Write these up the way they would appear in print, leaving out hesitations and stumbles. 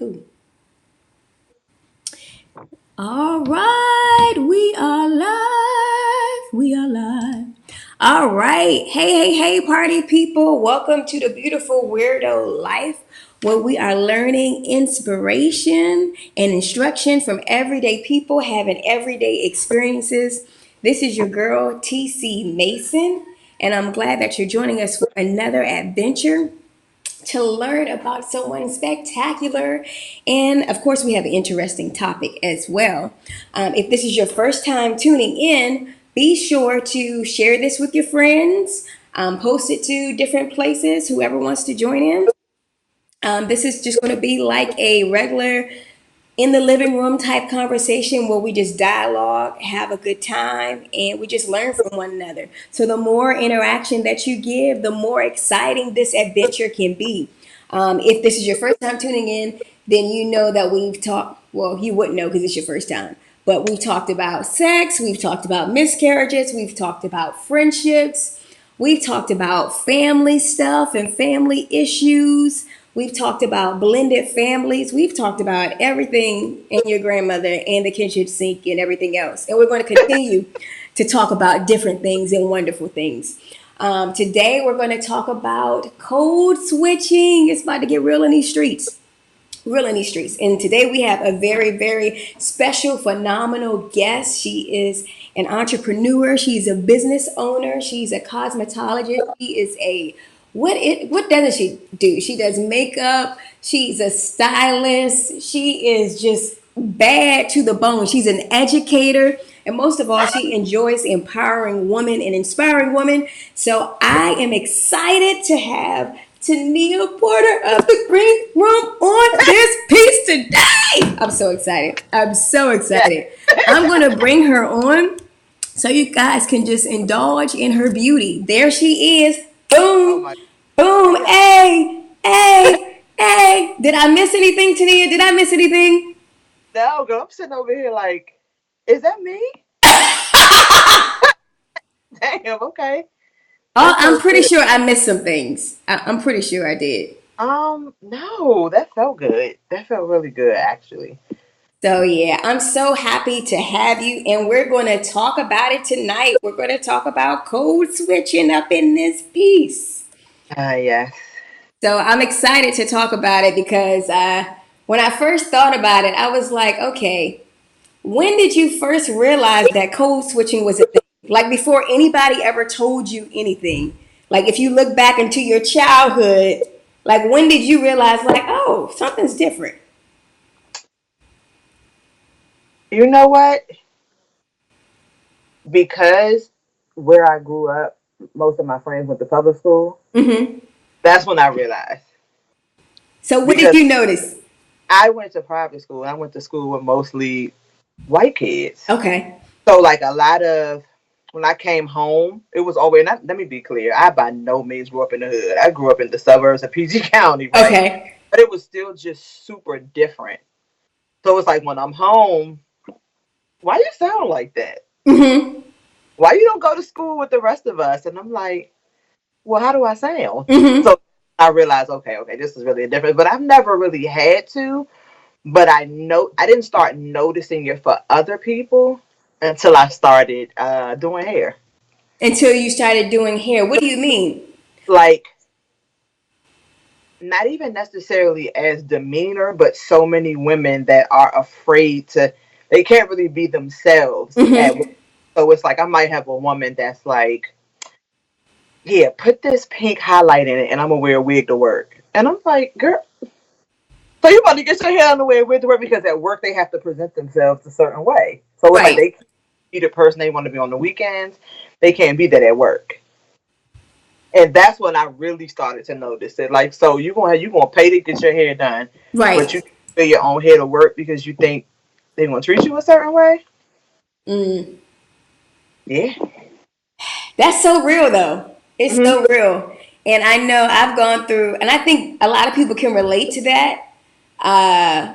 Ooh. All right, we are live. We are live. All right. Hey, party people. Welcome to the beautiful Weirdo Life, where we are learning inspiration and instruction from everyday people having everyday experiences. This is your girl, TC Mason, and I'm glad that you're joining us for another adventure to learn about someone spectacular. And of course, we have an interesting topic as well. If this is your first time tuning in, be sure to share this with your friends, post it to different places, whoever wants to join in. This is just going to be like a regular in the living room type conversation where we just dialogue, have a good time, and we just learn from one another. So the more interaction that you give, the more exciting this adventure can be. If this is your first time tuning in, then you know that we've talked. Well, you wouldn't know because it's your first time. But we've talked about sex, we've talked about miscarriages, we've talked about friendships, we've talked about family stuff and family issues. We've talked about blended families. We've talked about everything in your grandmother and the kitchen sink and everything else. And we're going to continue to talk about different things and wonderful things. Today, we're going to talk about code switching. It's about to get real in these streets. Real in these streets. And today we have a very, very special, phenomenal guest. She is an entrepreneur. She's a business owner. She's a cosmetologist. She is a what doesn't she do? She does makeup. She's a stylist. She is just bad to the bone. She's an educator. And most of all, she enjoys empowering women and inspiring women. So I am excited to have Tania Porter of the Green Room on this piece today. I'm so excited. I'm so excited. I'm going to bring her on so you guys can just indulge in her beauty. There she is. Oh Boom, my boom. God. Hey, hey, hey. Did I miss anything, Tania? Did I miss anything? No, girl, I'm sitting over here like, is that me? Damn, okay. Oh, That's I'm so pretty good. sure I missed some things. I'm pretty sure I did. No, that felt good. That felt really good, actually. So, yeah, I'm so happy to have you, and we're going to talk about it tonight. We're going to talk about code switching up in this piece. Yes. So, I'm excited to talk about it because when I first thought about it, I was like, okay, when did you first realize that code switching was a thing? Like before anybody ever told you anything. Like if you look back into your childhood, like when did you realize, like, oh, something's different? You know what? Because where I grew up, most of my friends went to public school. Hmm. That's when I realized. So, what did Because you notice? I went to private school and I went to school with mostly white kids. Okay. So like a lot of when I came home, it was always. Let me be clear. I by no means grew up in the hood. I grew up in the suburbs of PG County, right? Okay. But it was still just super different. So it's like when I'm home, why you sound like that? Hmm. Why you don't go to school with the rest of us? And I'm like, well, how do I sound? Hmm. So I realized, okay, this is really a difference. But I've never really had to. But I didn't start noticing it for other people until I started doing hair. Until you started doing hair. What do you mean? Like not even necessarily as demeanor, but so many women that are afraid to, they can't really be themselves at work. Hmm. So it's like I might have a woman that's like, yeah, put this pink highlight in it and I'm gonna wear a wig to work. And I'm like, girl, so you about to get your hair on the way with to work because at work they have to present themselves a certain way. So it's like Right. they can't be the person they want to be on the weekends. They can't be that at work. And that's when I really started to notice it. Like, so you gonna pay to get your hair done, but you Right. pay your own hair to work because you think they gonna treat you a certain way. Mm. Yeah. That's so real, though. It's Hmm. so real. And I know I've gone through, and I think a lot of people can relate to that.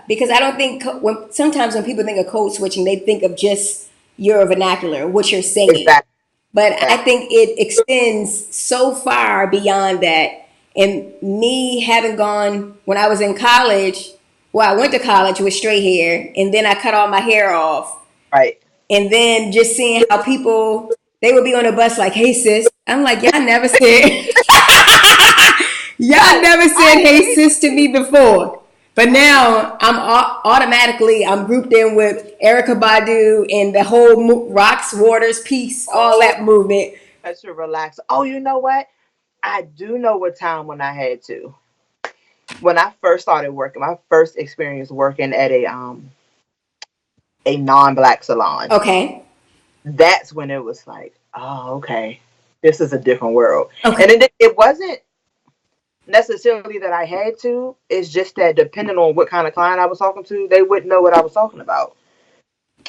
Because I don't think when sometimes when people think of code switching, they think of just your vernacular, what you're saying. Exactly. But I Exactly. think it extends so far beyond that. And me having gone when I was in college, Well, I went to college with straight hair, and then I cut all my hair off, Right. and then just seeing how people they would be on the bus like, "Hey sis," I'm like, "Y'all never said, y'all No, never said I hey agree. sis to me before." But I agree. now automatically I'm grouped in with Erica Badu and the whole Rocks, Waters, Peace, all Oh, that movement. I should relax. Oh, you know what? I do know what time when I had to. When I first started working, my first experience working at a non-black salon. Okay. That's when it was like, oh, okay, this is a different world. Okay. And it wasn't necessarily that I had to. It's just that depending on what kind of client I was talking to, they wouldn't know what I was talking about.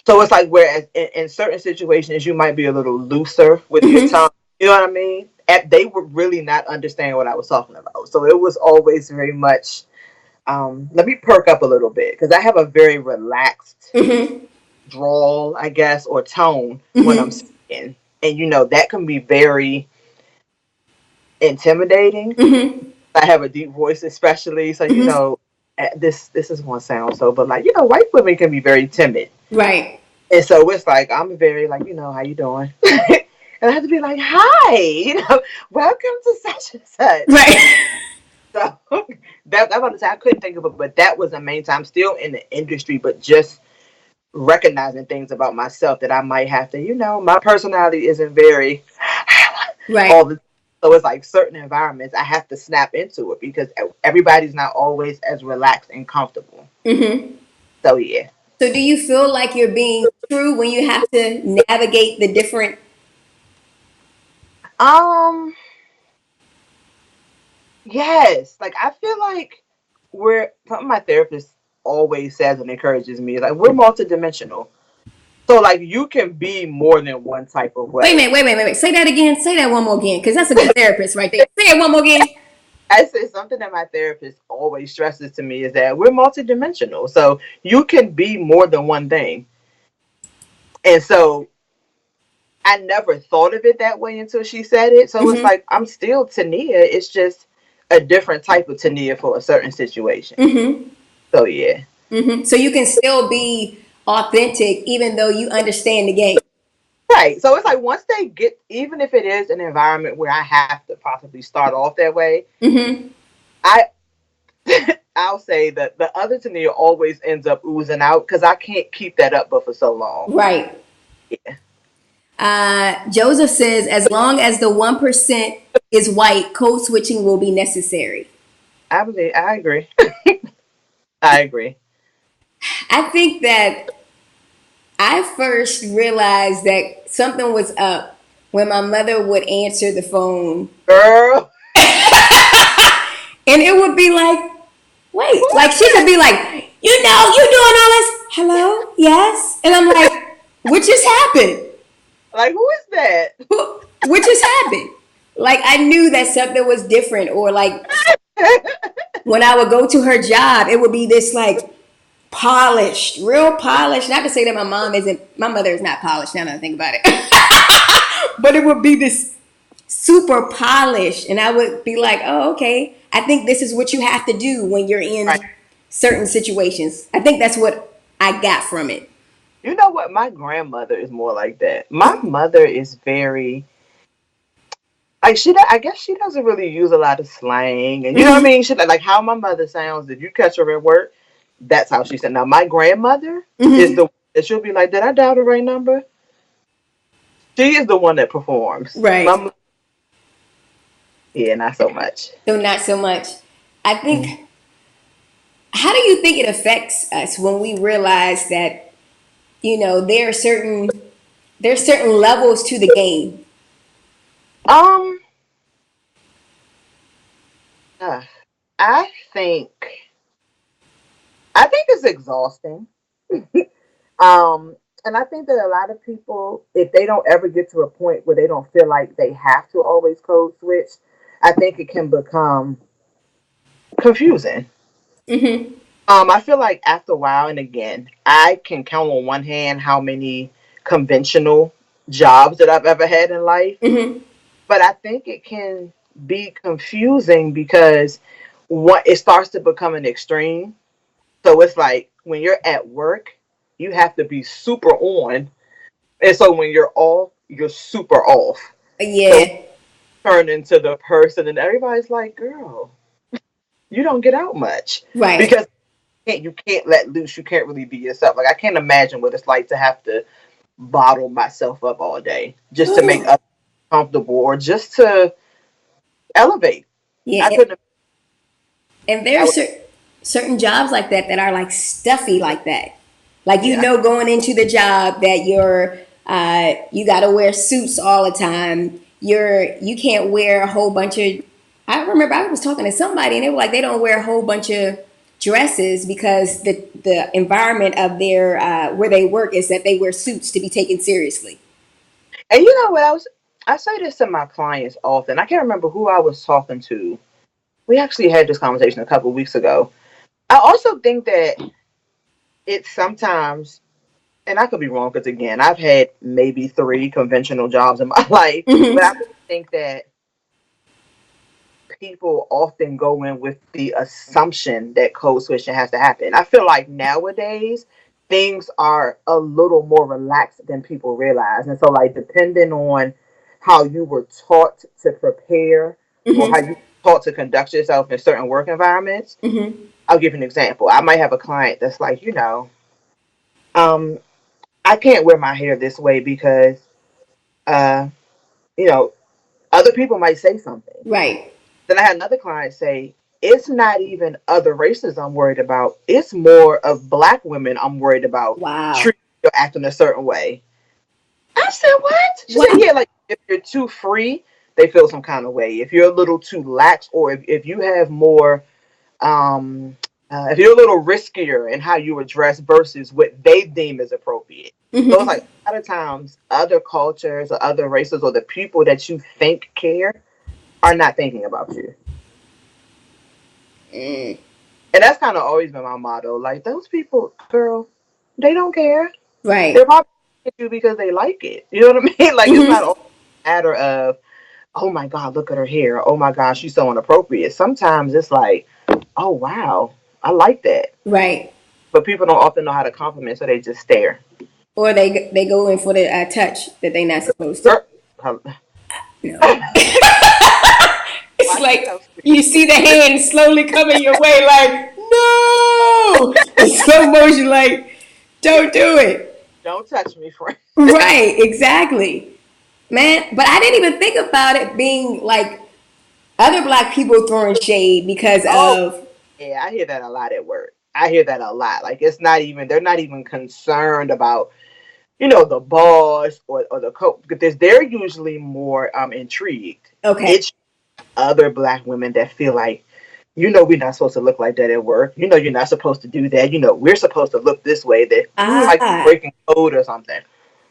So it's like whereas in certain situations you might be a little looser with your Mm-hmm. tongue. You know what I mean? They would really not understand what I was talking about. So it was always very much. Let me perk up a little bit because I have a very relaxed Mm-hmm. drawl, I guess, or tone when I'm Mm-hmm. speaking, and that can be very intimidating. Mm-hmm. I have a deep voice, especially, so Mm-hmm. this is going to sound so, but like white women can be very timid, Right. and so it's like I'm very like how you doing, and I have to be like hi, welcome to such and such. Right. So that I want to say I couldn't think of it, but that was the main time. Still in the industry, but just recognizing things about myself that I might have to, my personality isn't very Right. all the so it's like certain environments I have to snap into it because everybody's not always as relaxed and comfortable. Mm-hmm. So yeah. So do you feel like you're being true when you have to navigate the different? Um yes. Like I feel like we're something my therapist always says and encourages me, like we're multidimensional. So like you can be more than one type of Wait a way. minute, wait. Say that again. Say that one more again, because that's a good therapist right there. Say it one more again. I say something that my therapist always stresses to me is that we're multidimensional. So you can be more than one thing. And so I never thought of it that way until she said it. So it's Mm-hmm. like I'm still Tania. It's just a different type of Tania for a certain situation. Mm-hmm. So yeah. Mm-hmm. So you can still be authentic even though you understand the game. Right. So it's like once they get, even if it is an environment where I have to possibly start off that way, Mm-hmm. I I'll say that the other Tania always ends up oozing out because I can't keep that up but for so long. Right. Yeah. Joseph says, as long as the 1% is white, code switching will be necessary. I agree. I agree. I think that I first realized that something was up when my mother would answer the phone, Girl, and it would be like, who wait, like is she could that? be like, you doing all this? Hello? Yes? And I'm like, what just happened? Like, who is that? What just happened? Like I knew that something was different, or like when I would go to her job, it would be this like polished, real polished. Not to say that my mom isn't, my mother is not polished now that I think about it, but it would be this super polished, and I would be like, oh, okay. I think this is what you have to do when you're Right. in certain situations. I think that's what I got from it. You know what? My grandmother is more like that. My mother is very like I guess she doesn't really use a lot of slang, and you know what I Mm-hmm. mean. She like how my mother sounds. If you catch her at work, that's how she said. Now my grandmother is Mm-hmm. the that she'll be like, "Did I dial the right number?" She is the one that performs. Right. Yeah, not so much. So not so much. I Mm. think. How do you think it affects us when we realize that there's certain levels to the game? Um, uh, I think I think it's exhausting. Um, and I think that a lot of people, if they don't ever get to a point where they don't feel like they have to always code switch, I think it can become confusing. Mm-hmm. I feel like after a while, and again, I can count on one hand how many conventional jobs that I've ever had in life, Mm-hmm. but I think it can be confusing because what it starts to become an extreme. So it's like when you're at work, you have to be super on. And so when you're off, you're super off. So Yeah. turn into the person and everybody's like, girl, you don't get out much. Right. Because you can't let loose. You can't really be yourself. Like I can't imagine what it's like to have to bottle myself up all day just to make others comfortable or just to elevate. I Yeah. couldn't. And I there's would. certain jobs like that that are like stuffy like that. Like Yeah. going into the job that you got to wear suits all the time. You can't wear a whole bunch of. I remember I was talking to somebody and they were like they don't wear a whole bunch of dresses because the environment of their where they work is that they wear suits to be taken seriously. And you know what I was. I say this to my clients often. I can't remember who I was talking to. We actually had this conversation a couple of weeks ago. I also think that it's sometimes, and I could be wrong because again, I've had maybe three conventional jobs in my life, but I Hmm. really think that people often go in with the assumption that code switching has to happen. I feel like nowadays things are a little more relaxed than people realize. And so like depending on how you were taught to prepare or how Hmm. you taught to conduct yourself in certain work environments, Hmm. I'll give you an example. I might have a client that's like, um, I can't wear my hair this way because uh, you know, other people might say something. Right. Then I had another client say, it's not even other races I'm worried about. It's more of black women I'm worried about Wow. treating or acting a certain way. I said, what? She said, Wow. yeah, like if you're too free, they feel some kind of way. If you're a little too lax or if you have more, um, if you're a little riskier in how you address versus what they deem is appropriate. So it's Hmm. like a lot of times other cultures or other races or the people that you think care are not thinking about you. Mm. And that's kind of always been my motto. Like those people, girl, they don't care. They're Right. probably at you because they like it. You know what I mean? Like it's not Hmm. a matter of, oh my God, look at her hair. Oh my God, she's so inappropriate. Sometimes it's like, oh wow, I like that. Right. But people don't often know how to compliment, so they just stare. Or they go in for the touch that they not supposed to. Er, No. It's Watch yourself, like you sweetie. see the hand slowly coming your way, like no, in slow motion, like don't do it. Don't touch me, friend. Right, exactly, man. But I didn't even think about it being like other black people throwing shade because Oh, of. yeah, I hear that a lot at work. I hear that a lot. Like it's not even they're not even concerned about the boss or the coach because they're usually more intrigued. Okay. It's other black women that feel like, we're not supposed to look like that at work. You're not supposed to do that. We're supposed to look this way. That like Ah, breaking code or something.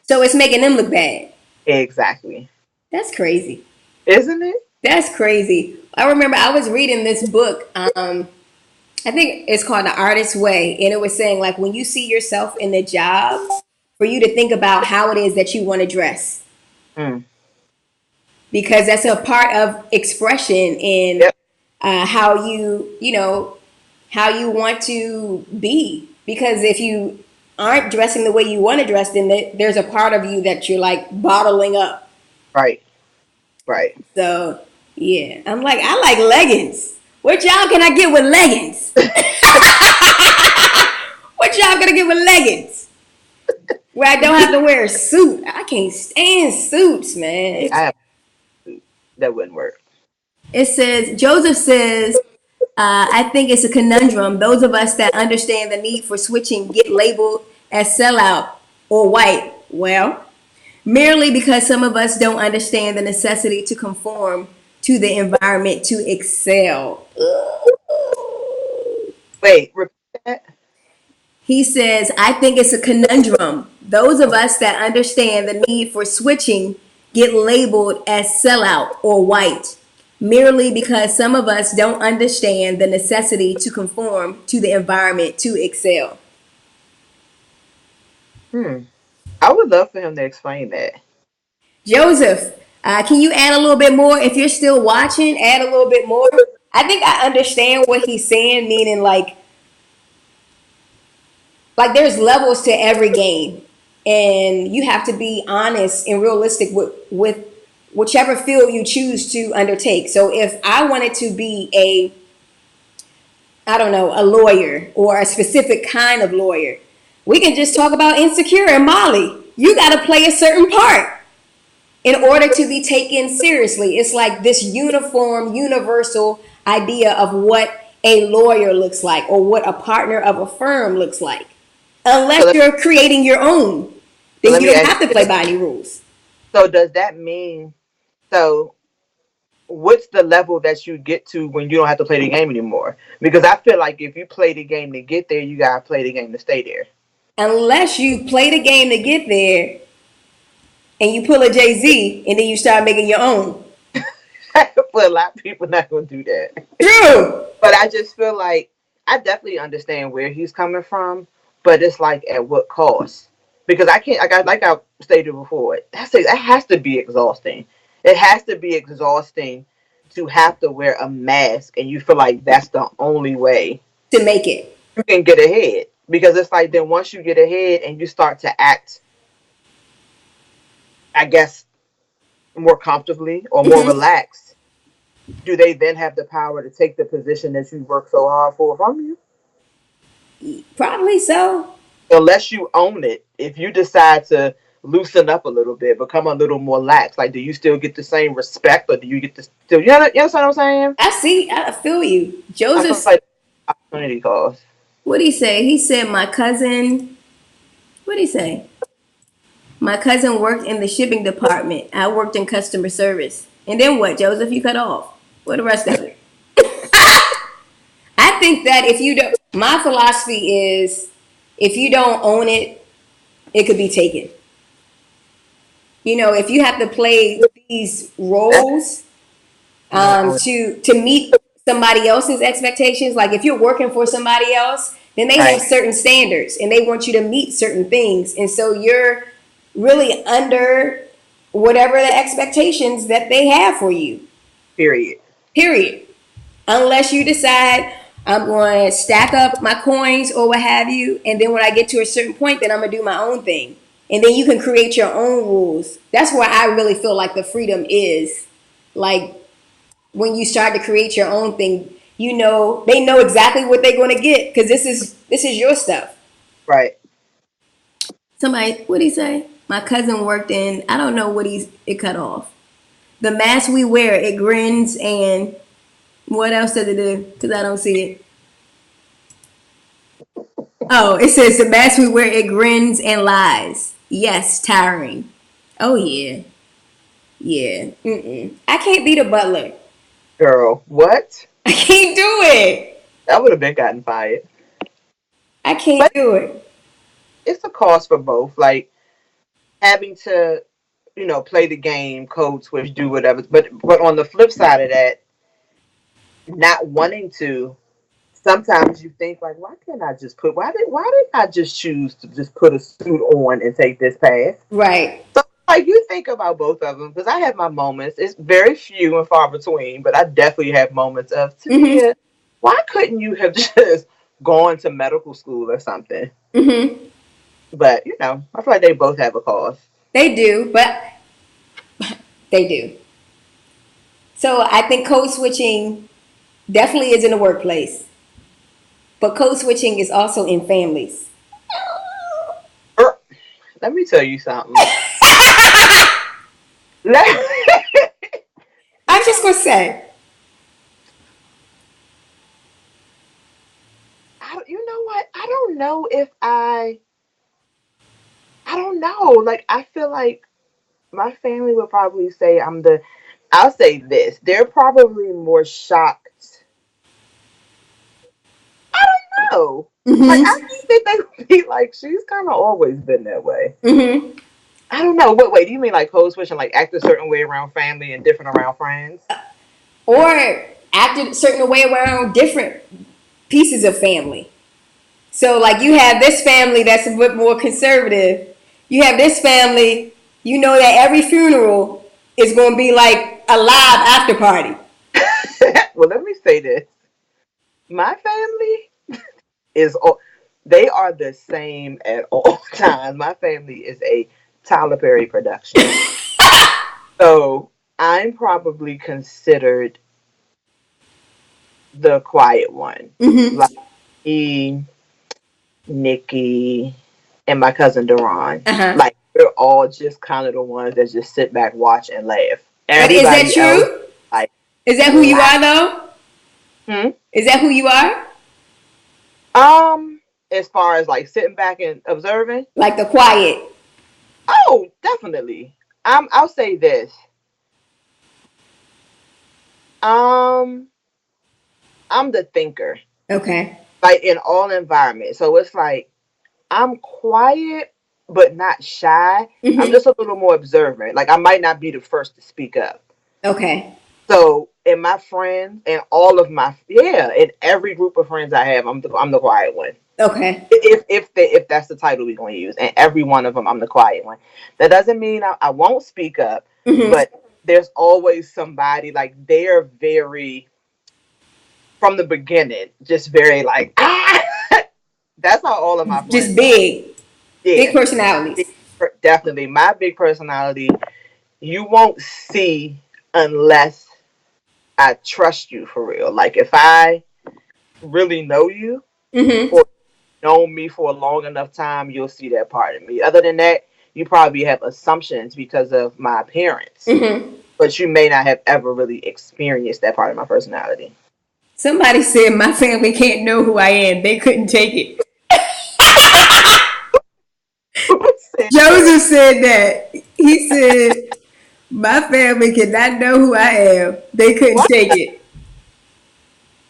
so it's making them look bad. Exactly. That's crazy. Isn't it? That's crazy. I remember I was reading this book. I think it's called The Artist's Way, and it was saying like when you see yourself in the job, for you to think about how it is that you want to dress, Mm. because that's a part of expression in Yep. how how you want to be. Because if you aren't dressing the way you want to dress, then there's a part of you that you're like bottling up. Right. Right. So yeah, I'm like I like leggings. What y'all can I get with leggings? What y'all gonna get with leggings? Where I don't have to wear a suit. I can't stand suits, man. I have that wouldn't work. It says, Joseph says, I think it's a conundrum. Those of us that understand the need for switching get labeled as sellout or white. Well, merely because some of us don't understand the necessity to conform to the environment to excel. Wait. Repeat that. He says, I think it's a conundrum. Those of Okay. us that understand the need for switching get labeled as sellout or white, merely because some of us don't understand the necessity to conform to the environment to excel. Hmm. I would love for him to explain that. Joseph, can you add a little bit more? If you're still watching, add a little bit more. I think I understand what he's saying, meaning like like there's levels to every game, and you have to be honest and realistic with whichever field you choose to undertake. So if I wanted to be a, I don't know, a lawyer or a specific kind of lawyer, we can just talk about Insecure and Molly. You got to play a certain part in order to be taken seriously. It's like this uniform, universal idea of what a lawyer looks like or what a partner of a firm looks like. So Unless let, you're creating your own, so then let you me don't ask have to you play this. by any rules. So does that mean, so what's the level that you get to when you don't have to play the game anymore? Because I feel like if you play the game to get there, you gotta play the game to stay there. Unless you play the game to get there and you pull a Jay Z and then you start making your own. But a lot of people not gonna do that. True. But I just feel like I definitely understand where he's coming from, but it's like at what cost? Because I can't. Like I stated before, that has to be exhausting. It has to be exhausting to have to wear a mask, and you feel like that's the only way To make it. you can get ahead. Because it's like then once you get ahead and you start to act, I guess, more comfortably or more Mm-hmm. relaxed, do they then have the power to take the position that you worked so hard for from you? Probably so. Unless you own it, if you decide to loosen up a little bit, become a little more lax, like do you still get the same respect or do you get to still, you know what I'm saying? I see. I feel you. I feel Joseph's, like opportunity cost. what did he say? He said, my cousin, what did he say? My cousin worked in the shipping department. I worked in customer service. And then what, Joseph? You cut off. What the rest of it? I think that if you don't, my philosophy is if you don't own it, it could be taken. You know, if you have to play these That's roles you don't own it. to meet somebody else's expectations, like if you're working for somebody else, then they have Right. certain standards and they want you to meet certain things, and so you're really under whatever the expectations that they have for you. Period. Period. Unless you decide I'm going to stack up my coins or what have you, and then when I get to a certain point, then I'm going to do my own thing. And then you can create your own rules. That's where I really feel like the freedom is. Like when you start to create your own thing, you know they know exactly what they're going to get because this is your stuff. Right. Somebody, what did he say? My cousin worked in, I don't know what it cut off. The mask we wear, it grins, and what else does it do? Because I don't see it. Oh, it says the mask we wear, it grins and lies. Yes, tiring. Oh yeah, yeah. Mm-mm. I can't be the butler. Girl, what? I can't do it. That would have been gotten fired. I can't But do it. it's a cost for both. Like having to, play the game, code switch, do whatever. But on the flip side of that, not wanting to, sometimes you think like, why did I just choose to just put a suit on and take this path? Right. So like you think about both of them because I have my moments. It's very few and far between, but I definitely have moments of Mm-hmm. Tamia. Why couldn't you have just gone to medical school or something? Mm-hmm. But I feel like they both have a cause. They do, but they do. So I think code switching definitely is in the workplace, but code switching is also in families. Er, Let me tell you something. I'm just gonna say, You know what? I don't know if I don't know. Like I feel like my family would probably say I'll say this. They're probably more shocked. I don't know. Like I mm-hmm, think that they would be like, she's kind of always been that way. mm-hmm, I don't know. What way? Do you mean like code switch and like act a certain way around family and different around friends? or acted a certain way around different pieces of family. So like you have this family that's a bit more conservative. You have this family, you know that every funeral is going to be like a live after party. Well, let me say this. My family is all. they are the same at all times. My family is a Tyler Perry production. So I'm probably considered the quiet one. Mm-hmm. Like me, Nikki, and my cousin Duran. Uh-huh. Like we're all just kind of the ones that just sit back, watch, and laugh. But is that Everybody else true? like Is that who you laugh. are though? Hmm? Is that who you are? Um, as far as like sitting back and observing, Like the quiet. oh, definitely. I'll say this. Um, I'm the thinker, Okay. like in all environments. So it's like I'm quiet but not shy. I'm Mm-hmm. just a little more observant. Like I might not be the first to speak up. Okay. So in my friends and all of my in every group of friends I have, I'm the quiet one. Okay. If that's the title we're going to use, and every one of them I'm the quiet one. That doesn't mean I won't speak up, Mm-hmm. but there's always somebody like they're very from the beginning, just very like ah. That's how all of my Just friends are. big. Big Yeah, personalities. definitely. My big personality, you won't see unless I trust you for real. Like if I really know you Mm-hmm. or know me for a long enough time, you'll see that part of me. Other than that, you probably have assumptions because of my appearance, Mm-hmm. but you may not have ever really experienced that part of my personality. Somebody said my family can't know who I am. They couldn't take it. Who said that? Joseph said that. He said my family cannot know who I am. They couldn't What? take it.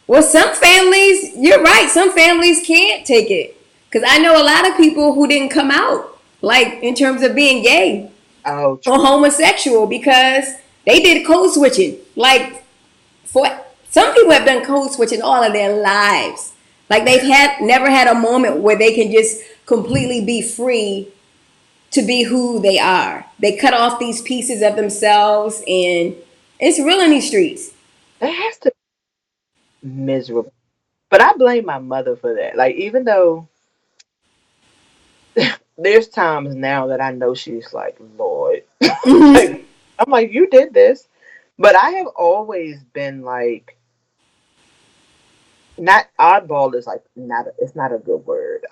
Well, some families, you're right. Some families can't take it. Because I know a lot of people who didn't come out, like in terms of being gay Oh, or true. homosexual, because they did code switching. Like, for some people have done code switching all of their lives. Like, they've had never had a moment where they can just completely be free to be who they are. They cut off these pieces of themselves, and it's real in these streets. That has to be miserable. But I blame my mother for that. Like even though there's times now that I know she's like, Lord, Mm-hmm. like I'm like, you did this. But I have always been like, not oddball is like not it's not a good word.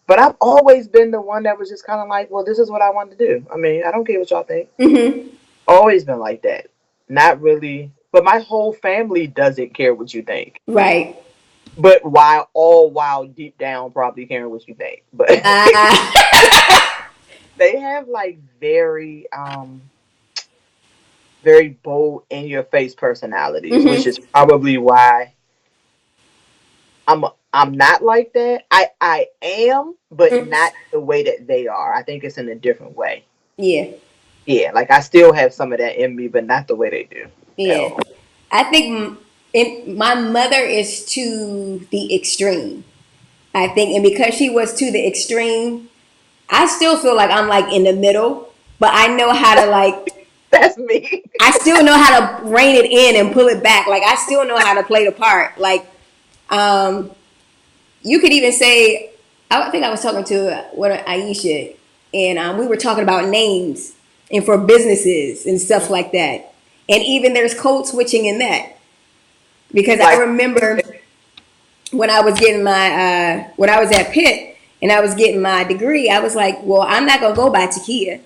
But I've always been the one that was just kind of like, well, this is what I want to do. I mean, I don't care what y'all think. Mm-hmm. Always been like that. Not really, but my whole family doesn't care what you think. Right. But while deep down probably caring what you think. But Uh, they have like very bold in your face personalities, which mm-hmm. is probably why I'm not like that. I am, but not the way that they are. I think it's in a different way. Yeah. Yeah, like I still have some of that in me, but not the way they do at Yeah. all. I think my mother is to the extreme. I think, and because she was to the extreme, I still feel like I'm like in the middle, but I know how to like. That's me. I still know how to rein it in and pull it back. Like I still know how to play the part. Like, um, you could even say, I think I was talking to Aisha, and we were talking about names and for businesses and stuff like that. And even there's code switching in that because I Like remember when I was getting my when I was at Pitt and I was getting my degree, I was like, well, I'm not gonna go by Takia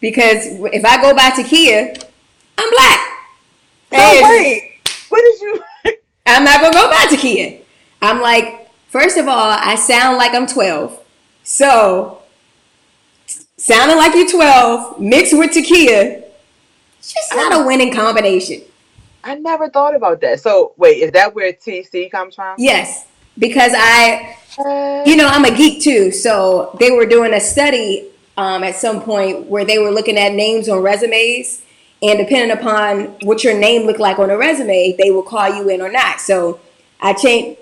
because if I go by Takia, I'm black. so And wait, what did you? I'm not gonna go by Takia. I'm like, first of all, I sound like I'm 12. So sounding like you're 12 mixed with Takia, it's just I not a winning combination. I never thought about that. So wait, is that where TC comes from? Yes, because Uh, I'm a geek too. So they were doing a study at some point where they were looking at names on resumes, and depending upon what your name looked like on a resume, they will call you in or not. So I changed.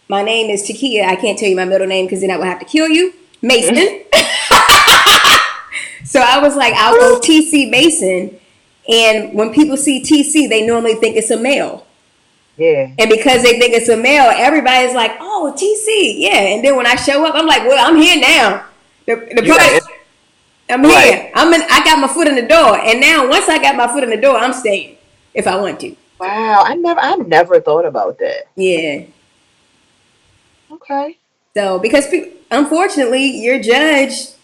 My name is Takia. I can't tell you my middle name because then I would have to kill you, Mason. So I was like, I'll go TC Mason. And when people see TC, they normally think it's a male. Yeah. And because they think it's a male, everybody's like, "Oh, TC, yeah." And then when I show up, I'm like, "Well, I'm here now. The You got party, it I'm right. here. I got my foot in the door, and now once I got my foot in the door, I'm staying if I want to." Wow. I never thought about that. Yeah. Okay. So because unfortunately, you're judged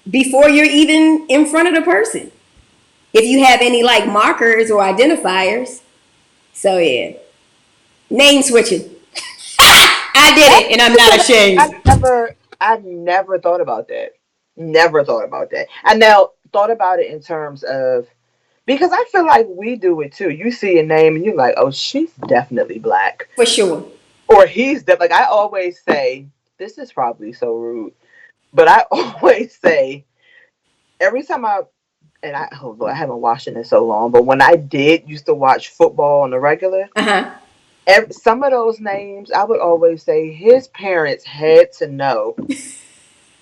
before you're even in front of the person. If you have any like markers or identifiers. So yeah, name switching. I did That's it, and I'm not interesting. ashamed. I never thought about that. Never thought about that. I now thought about it in terms of because I feel like we do it too. You see a name and you're like, oh, she's definitely black. For sure. Or like I always say, this is probably so rude, but I always say every time oh Lord, I haven't watched it in so long, but when I did used to watch football on the regular, Uh huh. some of those names I would always say his parents had to know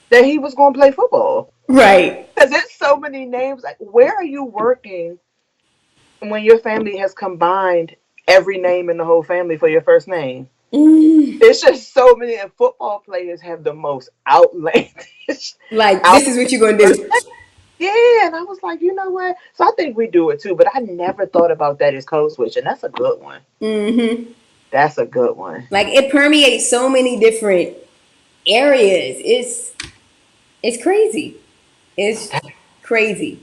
that he was going to play football Right. because there's so many names. Like, where are you working when your family has combined every name in the whole family for your first name? Mm. It's just so many, and football players have the most outlandish, Like out this is what you're gonna do. yeah, and I was like, you know what? So I think we do it too, but I never thought about that as code switch, and that's a good one. Mm-hmm. That's a good one. Like it permeates so many different areas. It's crazy. It's crazy.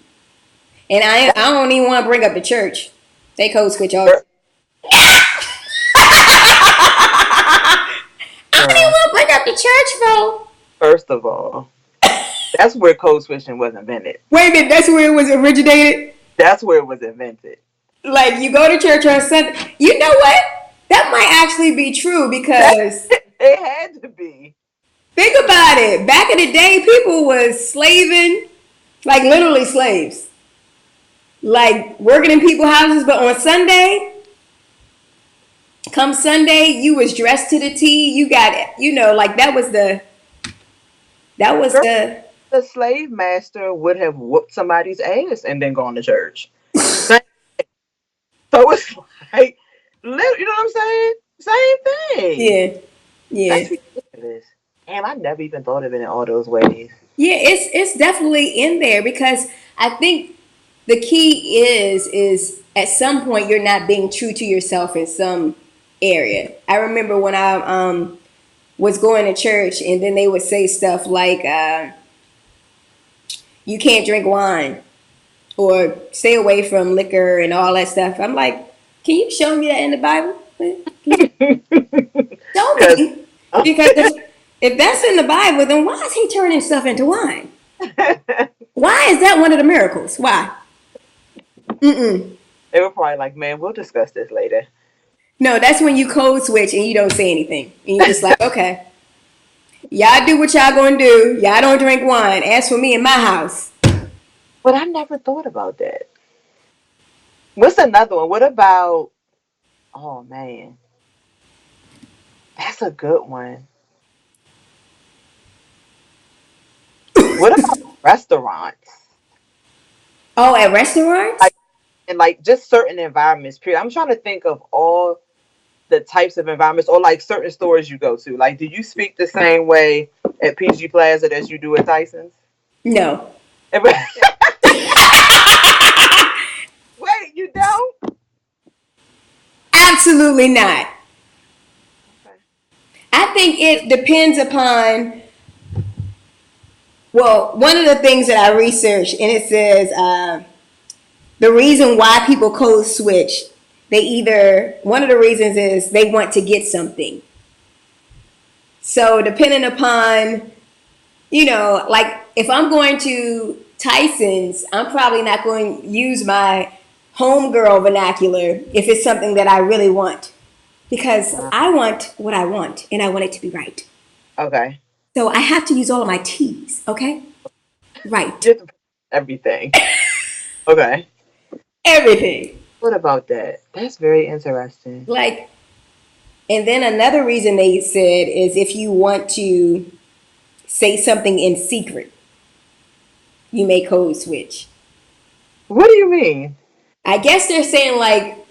And That, I don't even want to bring up the church. They code switch all. fir- I don't even girl, want to bring up the church, bro. first of all, that's where code switching was invented. Wait a minute, that's where it was originated. That's where it was invented. Like you go to church on Sunday. You know what? That might actually be true That because it had to be. think about it. Back in the day, people was slaving, like literally slaves, like working in people's houses. But on Sunday, come Sunday, you was dressed to the T. You got it. You know, like that was Girl, the the slave master would have whooped somebody's ass and then gone to church. So it's like, you know what I'm saying? Same thing. yeah, yeah, That's ridiculous. Damn, I never even thought of it in all those ways. yeah. It's definitely in there because I think the key is at some point you're not being true to yourself in some area. I remember when I was going to church and then they would say stuff like you can't drink wine or stay away from liquor and all that stuff. I'm like, can you show me that in the Bible? Can you show Because me? Because if that's in the Bible, then why is he turning stuff into wine? Why is that one of the miracles? Why? Mm-mm. they were probably like, man, we'll discuss this later. No, that's when you code switch and you don't say anything. And you're just like, okay, y'all do what y'all gonna do. Y'all don't drink wine. As for me in my house, But I never thought about that. What's another one? What about, oh man, that's a good one. What about restaurants? oh, at restaurants? Like, and like just certain environments, period. I'm trying to think of all the types of environments or like certain stores you go to. Like, do you speak the same way at PG Plaza as you do at Tyson's? No, Wait, you don't? absolutely not. Okay. I think it depends upon. Well, one of the things that I researched, and it says the reason why people code switch, they either one of the reasons is they want to get something. So depending upon, like if I'm going to Tyson's, I'm probably not going to use my homegirl vernacular if it's something that I really want because I want what I want and I want it to be right. Okay. So I have to use all of my T's, okay? Right. You have to put everything. Okay. Everything. What about that? That's very interesting. Like, and then another reason they said is if you want to say something in secret, you may code switch. What do you mean? I guess they're saying like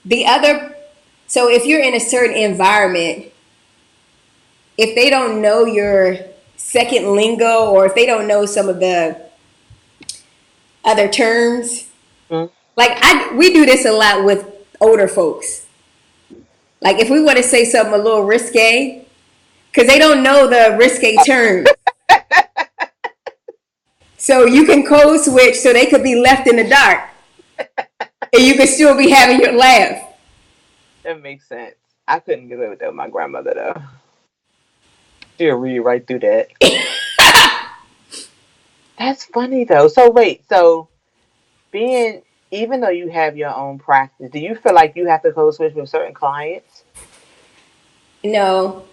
the other So if you're in a certain environment, if they don't know your second lingo, or if they don't know some of the other terms, Mm. like we do this a lot with older folks. Like if we want to say something a little risque, because they don't know the risque term. So you can code switch so they could be left in the dark and you can still be having your laugh. That makes sense. I couldn't get away with that with my grandmother though. She'll read right through that. That's funny though. So wait, so being even though you have your own practice, do you feel like you have to code switch with certain clients? No,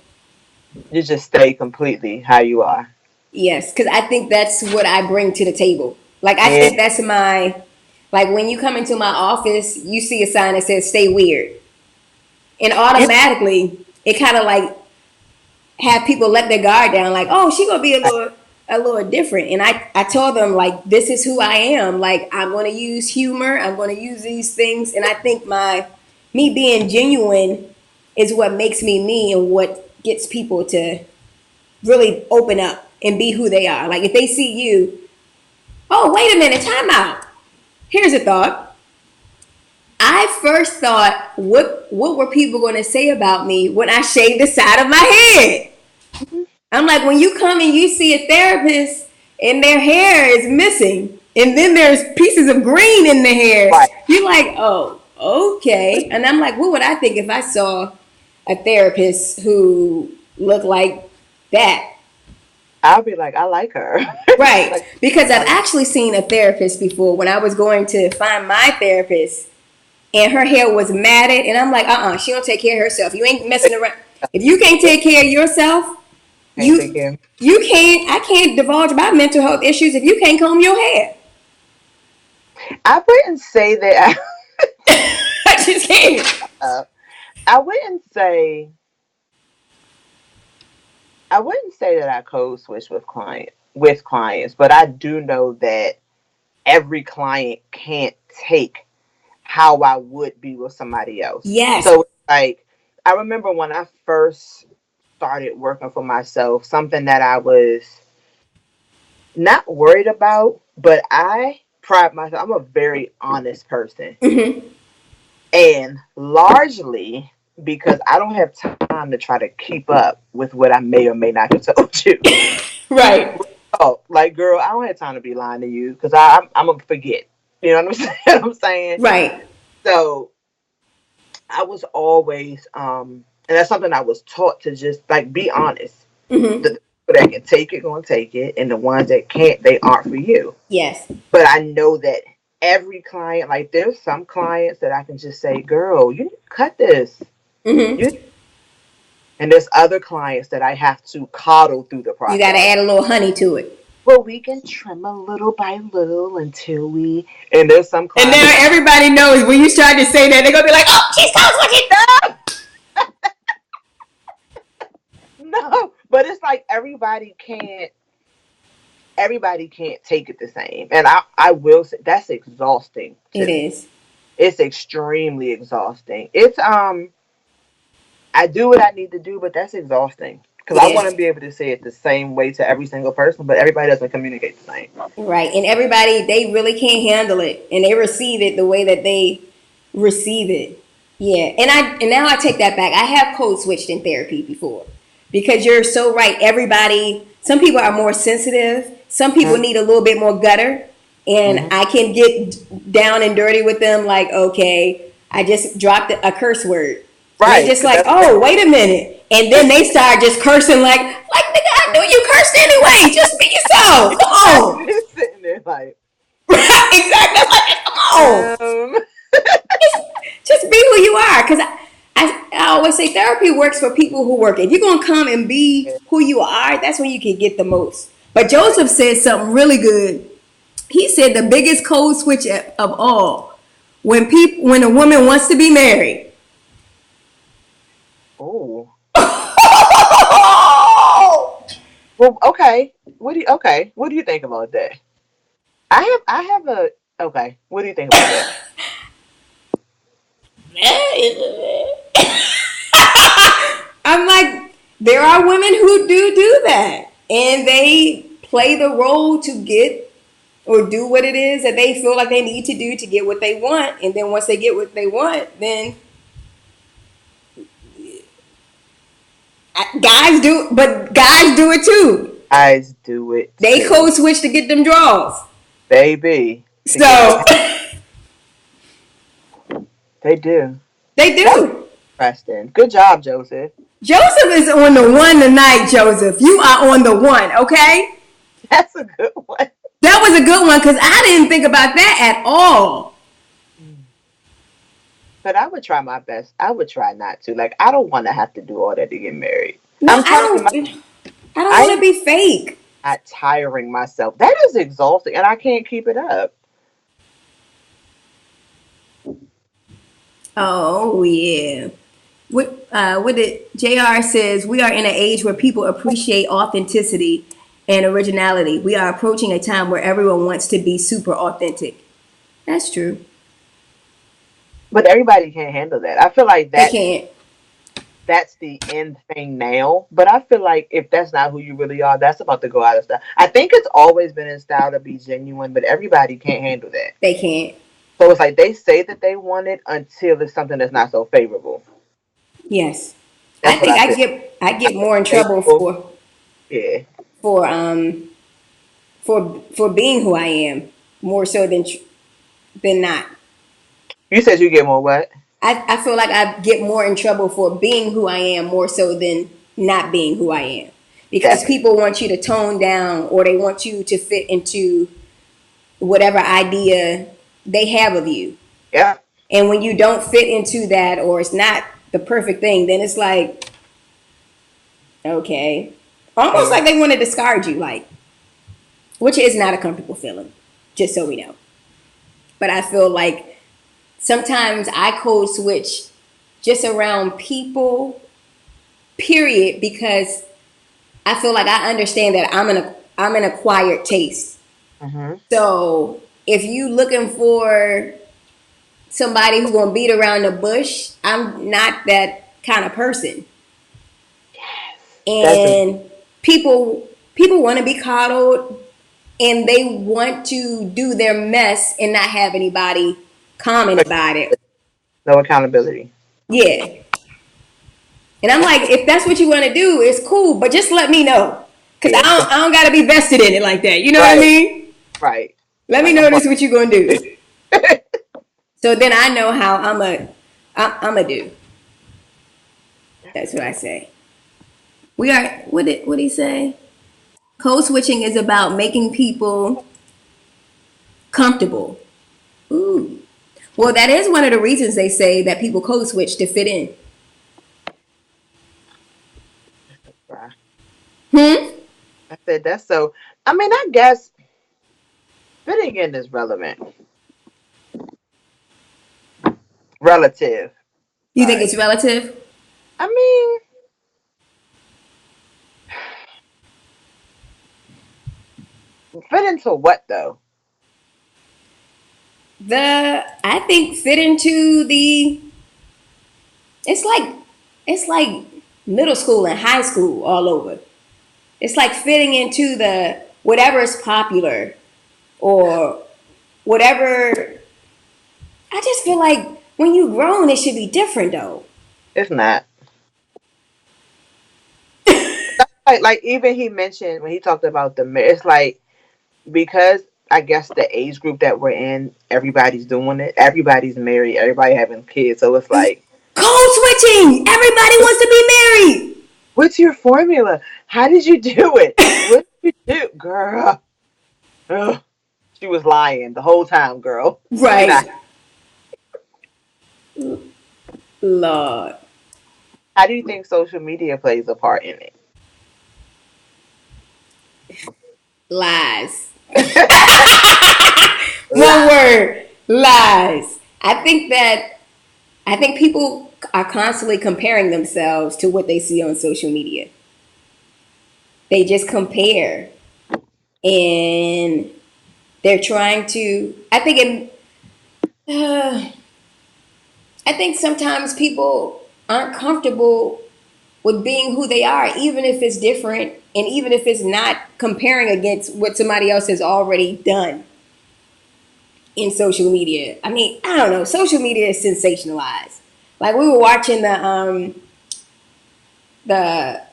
You just stay completely how you are. yes, because I think that's what I bring to the table. Like I Yeah. think that's my, like when you come into my office, you see a sign that says "Stay weird," and Yeah. automatically it kind of like have people let their guard down, like, oh, she gonna be a little different. And I told them like this is who I am. Like I'm gonna use humor, I'm gonna use these things, and I think my me being genuine is what makes me me and what gets people to really open up and be who they are. Like if they see you, oh wait a minute, time out. Here's a thought. I first thought, what were people going to say about me when I shaved the side of my head? Mhm. I'm like, when you come and you see a therapist and their hair is missing, and then there's pieces of green in the hair, Right. you're like, oh, okay. And I'm like, what would I think if I saw a therapist who looked like that? I'll be like, I like her. Right. Like, Because I've like, actually seen a therapist before when I was going to find my therapist, and her hair was matted, and I'm like, she don't take care of herself. You ain't messing around. If you can't take care of yourself, can't take you care. you can't. I can't divulge my mental health issues if you can't comb your hair. I wouldn't say that. I just can't. I wouldn't say. I wouldn't say that I code switch with clients, but I do know that every client can't take how I would be with somebody else. Yes. So like I remember when I first started working for myself, something that I was not worried about, but I pride myself. I'm a very honest person. Mm-hmm. And largely because I don't have time to try to keep up with what I may or may not have told you. Right. Oh, like girl, I don't have time to be lying to you because I'm gonna forget. You know what I'm saying? I'm saying. Right. So I was always and that's something I was taught to just like be honest. The Mm-hmm. people that can take it gonna take it, and the ones that can't, they aren't for you. Yes. But I know that every client, like there's some clients that I can just say, girl, you need to cut this. You Mm-hmm. and there's other clients that I have to coddle through the You got to process. add a little honey to it. Well, we can trim a little by little until we. And there's some And clients now that everybody knows when you start to say that, they're gonna be like, "Oh, she's code switching." no, but it's like everybody can't take it the same, and I will say that's exhausting It too. is. It's extremely exhausting. It's I do what I need to do, but that's exhausting because I want Yes. to be able to say it the same way to every single person, but everybody doesn't communicate the same. Right. And everybody, they really can't handle it, and they receive it the way that they receive it. Yeah. And now I take that back. I have code switched in therapy before, because you're so right. Everybody, some people are more sensitive. Some people Mm-hmm. need a little bit more gutter, and Mm-hmm. I can get down and dirty with them. Like, okay, I just dropped a curse word, and they Right, just because like, that's what oh, wait a minute, and then they start just cursing like nigga, I knew you cursed anyway. Just be yourself. Come on. they're sitting there like, Exactly. That's like, come on. um, Just be who you are. Because I always say therapy works for people who work. If you're going to come and be yeah, who you are, that's when you can get the most. But right. Joseph said something really good. He said the biggest code switch of all, when a woman wants to be married. Oh, well, okay. What do you think about that? I have a okay. What do you think about that? I'm like, there are women who do that, and they play the role to get or do what it is that they feel like they need to do to get what they want, and then once they get what they want, then guys do it too. Guys do it They too, code switch to get them draws. baby. To get the So they do. they That's do. interesting. Good job, Joseph. Joseph is on the one tonight, Joseph. You are on the one, okay? That's a good one. That was a good one because I didn't think about that at all. But I would try my best. I would try not to. Like, I don't want to have to do all that to get married. No, I'm telling you, I don't I want am to be fake. not tiring myself. That is exhausting, and I can't keep it up. Oh yeah. What did JR says? We are in an age where people appreciate authenticity and originality. We are approaching a time where everyone wants to be super authentic. That's true. But everybody can't handle that. I feel like They can't. that's the end thing now. But I feel like if that's not who you really are, that's about to go out of style. I think it's always been in style to be genuine, but everybody can't handle that. They can't. So it's like they say that they want it until it's something that's not so favorable. Yes. I That's what think I feel. I get more in trouble Favorable, yeah. for um for being who I am more so than not. You said you get more what? I feel like I get more in trouble for being who I am more so than not being who I am. Because Definitely. people want you to tone down or they want you to fit into whatever idea they have of you. Yeah. And when you don't fit into that or it's not the perfect thing, then it's like, okay. Almost Mm. like they want to discard you, like, which is not a comfortable feeling, just so we know. But I feel like sometimes I code switch just around people, period, because I feel like I understand that I'm an acquired taste. Hmm. So if you looking for somebody who's gonna beat around the bush, I'm not that kind of person. That's a And people want to be coddled and they want to do their mess and not have anybody comment about it. no accountability. Yeah. And I'm That's like, if that's what you want to do, it's cool, but just let me know. Cause yeah. I don't gotta be vested in it like that. You know what I Right. mean? Right. Let me Like know I'm this part. is what you're gonna do. So then I know how I'm a do. That's what I say. We are what did he say? Code switching is about making people comfortable. Ooh. Well, that is one of the reasons they say that people code switch to fit in. Hmm? I said that's so. I mean, I guess fitting in is relevant, relative. You think it's Like, relative? I mean, fit into what though? I think fit into the it's like it's like middle school and high school all over. It's like fitting into the whatever is popular or whatever. I just feel like when you grown, it should be different though. It's not. Like even he mentioned when he talked about it's like because I guess the age group that we're in, everybody's doing it. Everybody's married. Everybody having kids. So it's like, Code switching. Everybody wants to be married. what's your formula? How did you do it? What did you do, girl? Ugh. She was lying the whole time, girl. She not. Right. Lord. How do you think social media plays a part in Lies. it? One Lie. word. Lies. I think people are constantly comparing themselves to what they see on social media. They just compare and they're trying to I think sometimes people aren't comfortable with being who they are, even if it's different and even if it's not comparing against what somebody else has already done in social media. I mean, I don't know. Social media is sensationalized. Like we were watching the and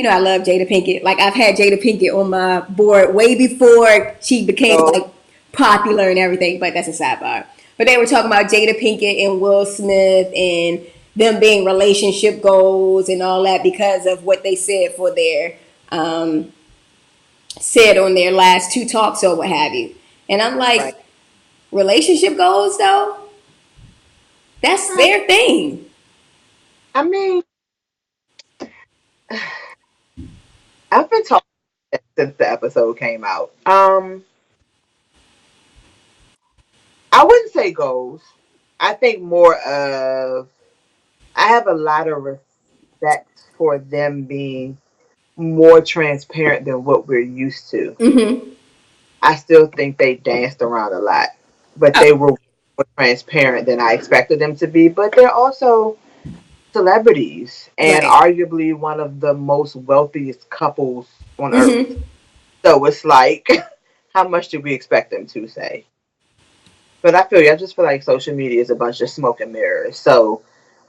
I love Jada Pinkett. Like I've had Jada Pinkett on my board way before she became So like popular and everything. But that's a sidebar. But they were talking about Jada Pinkett and Will Smith and them being relationship goals and all that because of what they said for their said on their last two talks or what have you. And I'm right. like, relationship goals though, that's their thing. I mean, I've been talking since the episode came out. I wouldn't say goals. I think more of I have a lot of respect for them being more transparent than what we're used to. Mm-hmm. I still think they danced around a lot, but Oh, they were more transparent than I expected them to be. But they're also celebrities and right. arguably one of the most wealthiest couples on earth. Mm-hmm. So it's like, how much do we expect them to say? But I feel you. I just feel like social media is a bunch of smoke and mirrors. So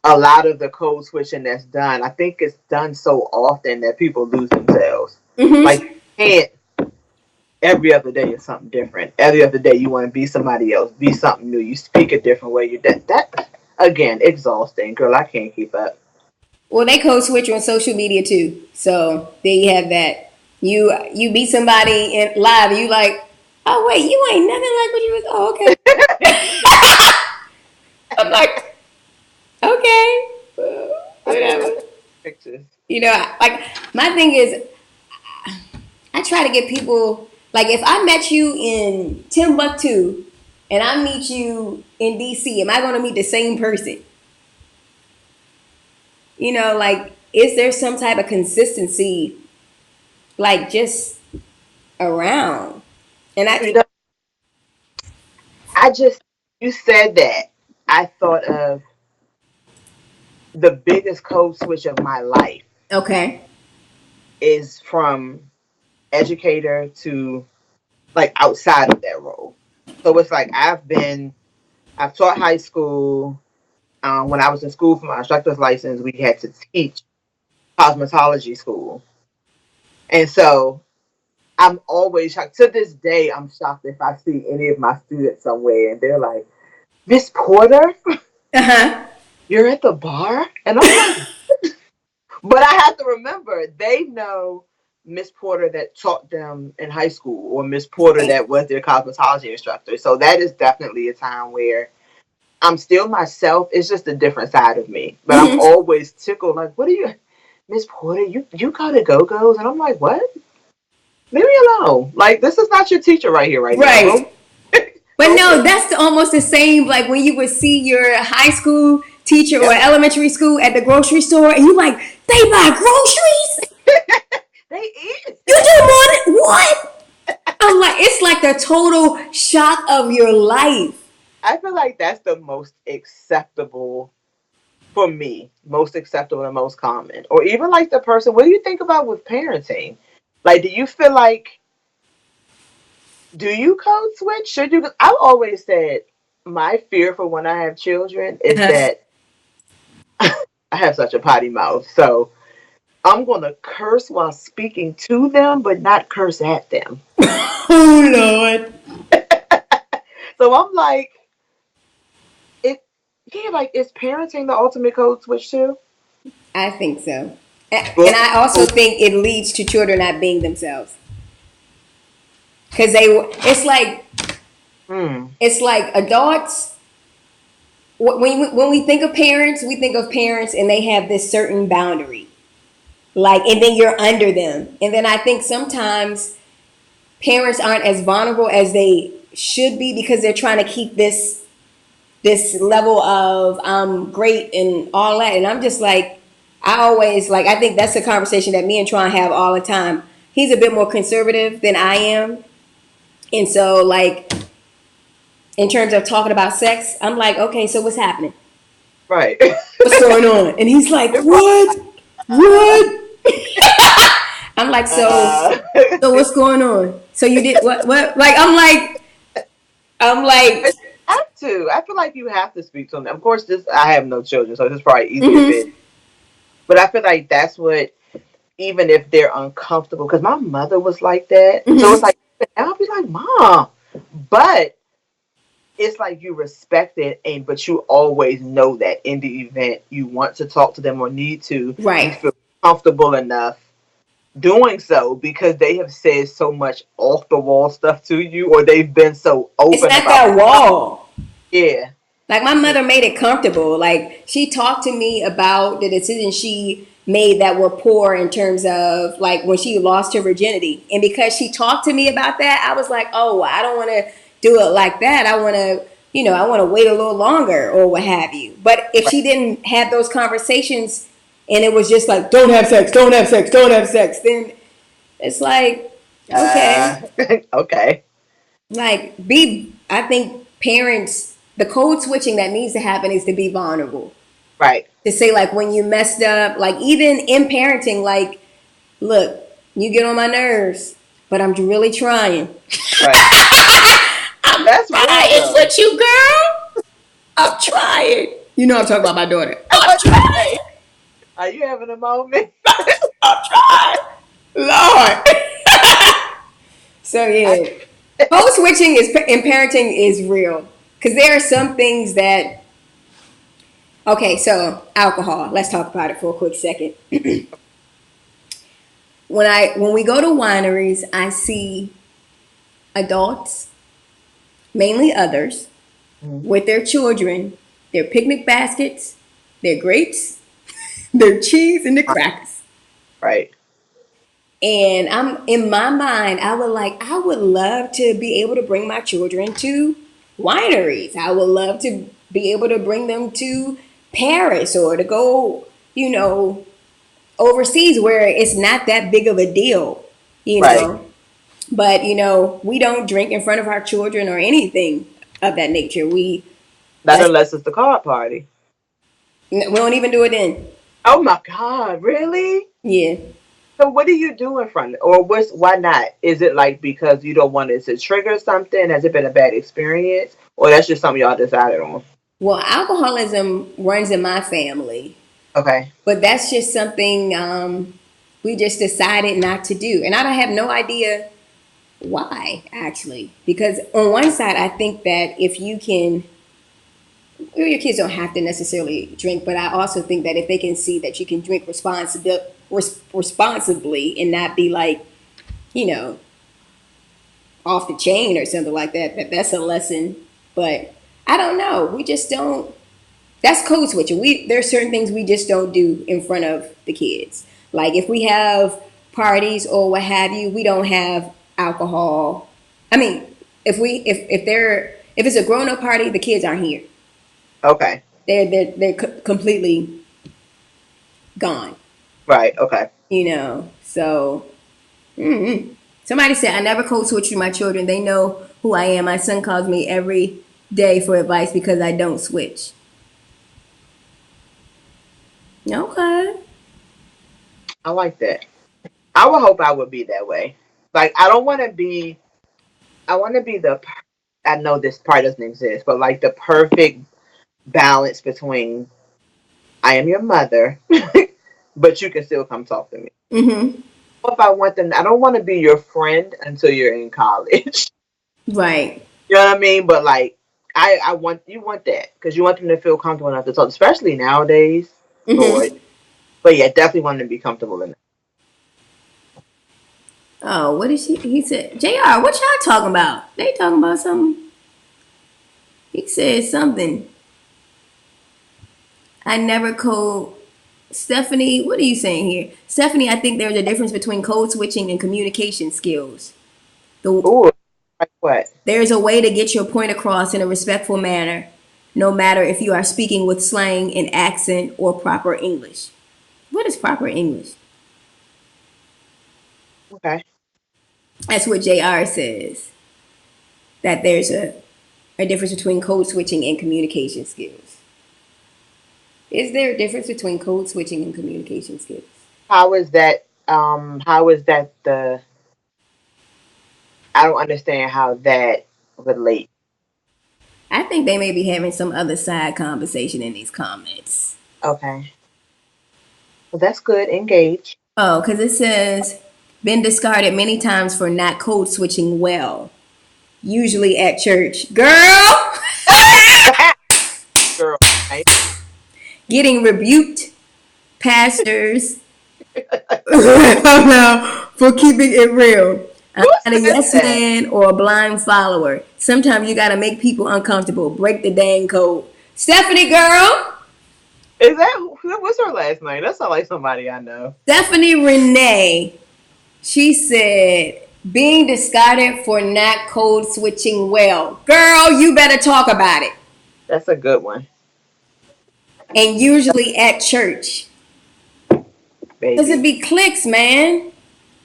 a lot of the code switching that's done, I think it's done so often that people lose themselves. Like Mm-hmm. you can't every other day is something different. Every other day you want to be somebody else, be something new. You speak a different way. You that again exhausting, girl. I can't keep up. Well, they code switch on social media too. So there you have that. You meet somebody in live, and you like, oh wait, you ain't nothing like what you was. Oh, okay. I'm like, okay, I think I whatever. pictures. Like my thing is, I try to get people like if I met you in Timbuktu and I meet you in DC, am I going to meet the same person? Like is there some type of consistency, like just around? And You I know, I just you said that. I thought of the biggest code switch of my life okay, is from educator to like outside of that role. So it's like I've taught high school. When I was in school for my instructor's license, we had to teach cosmetology school. And so I'm always shocked. To this day, I'm shocked if I see any of my students somewhere and they're like, Miss Porter, uh huh, you're at the bar? And I'm like, but I have to remember, they know Miss Porter that taught them in high school or Miss Porter that was their cosmetology instructor. So that is definitely a time where I'm still myself. It's just a different side of me. But I'm mm-hmm. always tickled, like, what are you, Miss Porter, you got to go-go's? And I'm like, what? Leave me alone. Like, this is not your teacher right here, right now. Go, Right. But go no, sit. that's almost the same. Like when you would see your high school teacher or Yep. elementary school at the grocery store, and you like, they buy groceries. They eat. You do more than what? I'm like, it's like the total shock of your life. I feel like that's the most acceptable for me, most acceptable and most common. Or even like the person, what do you think about with parenting? Like, do you feel like, do you code switch? Should you? I've always said my fear for when I have children is Uh-huh. that I have such a potty mouth. So I'm going to curse while speaking to them, but not curse at them. Oh Lord. So I'm like, it, yeah, like, is parenting the ultimate code switch too? I think so. And Well, I also think it leads to children not being themselves. Because hmm, it's like adults, when we think of parents, we think of parents and they have this certain boundary. Like, and then you're under them. And then I think sometimes parents aren't as vulnerable as they should be because they're trying to keep this level of great and all that. And I'm just like, I always like, I think that's a conversation that me and Tron have all the time. He's a bit more conservative than I am. And so, like, in terms of talking about sex, I'm like, okay, so what's happening? right. What's going on? And he's like, It brought what? What? I'm like, so, uh, so what's going on? So you did what? What? Like, I'm like, but you have to. I feel like you have to speak to them. Of course, this I have no children, so this is probably easier said. mm-hmm, But I feel like that's what, even if they're uncomfortable, because my mother was like that. So it's mm-hmm. like I'll be like, Mom, but it's like you respect it, and but you always know that in the event you want to talk to them or need to, you Right. feel comfortable enough doing so because they have said so much off the wall stuff to you, or they've been so It's open not about, that wall. yeah, Like my mother made it comfortable. Like she talked to me about the decisions she made that were poor in terms of like when she lost her virginity. And because she talked to me about that, I was like, oh, I don't want to do it like that. I want to, I want to wait a little longer or what have you. But if right, she didn't have those conversations and it was just like, don't have sex, don't have sex, don't have sex, then it's like, okay. uh, okay, Like I think parents, the code switching that needs to happen is to be vulnerable. right, To say like when you messed up, like even in parenting, like, look, you get on my nerves, but I'm really trying. right. I'm That's real trying though. with you, girl. I'm trying. You know I'm talking about my daughter. I I'm was about to trying. say, are you having a moment? I'm trying. Lord. So I, yeah, code switching is in parenting is real because there are some things that. Okay, so alcohol. Let's talk about it for a quick second. When we go to wineries, I see adults, mainly others, Mhm. with their children, their picnic baskets, their grapes, their cheese, and their crackers. Right. And I'm in my mind, I would love to be able to bring my children to wineries. I would love to be able to bring them to Paris or to go, overseas where it's not that big of a deal, you Right. know. But we don't drink in front of our children or anything of that nature. We Not that's unless it's the card party. we don't even do it then. Oh my God, really? Yeah. So what do you do in front, or why not? Is it like because you don't want it to trigger something? Has it been a bad experience, or that's just something y'all decided on? Well, alcoholism runs in my family, Okay. but that's just something we just decided not to do, and I don't have no idea why actually. Because on one side, I think that if you can your kids don't have to necessarily drink, but I also think that if they can see that you can drink responsibly and not be like, you know, off the chain or something like that, that's a lesson. But I don't know. We just don't. That's code switching. There's certain things we just don't do in front of the kids. Like if we have parties or what have you, we don't have alcohol. I mean, if it's a grown up party, the kids aren't here. Okay. They're completely gone. Right. Okay. So somebody said I never code switch with my children. They know who I am. My son calls me every day for advice because I don't switch. Okay. I like that. I would hope I would be that way. Like I don't want to be. I want to be the. I know this part doesn't exist, but like the perfect balance between I am your mother, but you can still come talk to me. Mm-hmm. If I want them, I don't want to be your friend until you're in college. Right. You know what I mean? But like, I want you want that because you want them to feel comfortable enough to talk, especially nowadays. Lord, Mm-hmm. but yeah, definitely want them to be comfortable in it. Oh, what is he said, JR, what y'all talking about? They talking about something. He said something. I never code. Stephanie, what are you saying here? Stephanie, I think there's a difference between code switching and communication skills. The Ooh, like what? There's a way to get your point across in a respectful manner, no matter if you are speaking with slang, an accent, or proper English. What is proper English? Okay, That's what JR says, that there's a difference between code switching and communication skills. Is there a difference between code switching and communication skills? How is that? How is that the? I don't understand how that relates. I think they may be having some other side conversation in these comments. Okay, well, that's good. Engage. Oh, because it says, been discarded many times for not code switching well, usually at church. Girl! Girl, I Getting rebuked, pastors, for keeping it real. I'm who not a says yes that? man or a blind follower. Sometimes you gotta make people uncomfortable. Break the dang code. Stephanie, girl! Is that what's her last name? That sounds like somebody I know. Stephanie Renee, she said, being discarded for not code switching well. Girl, you better talk about it. That's a good one, And usually at church. Because it baby. be clicks, man.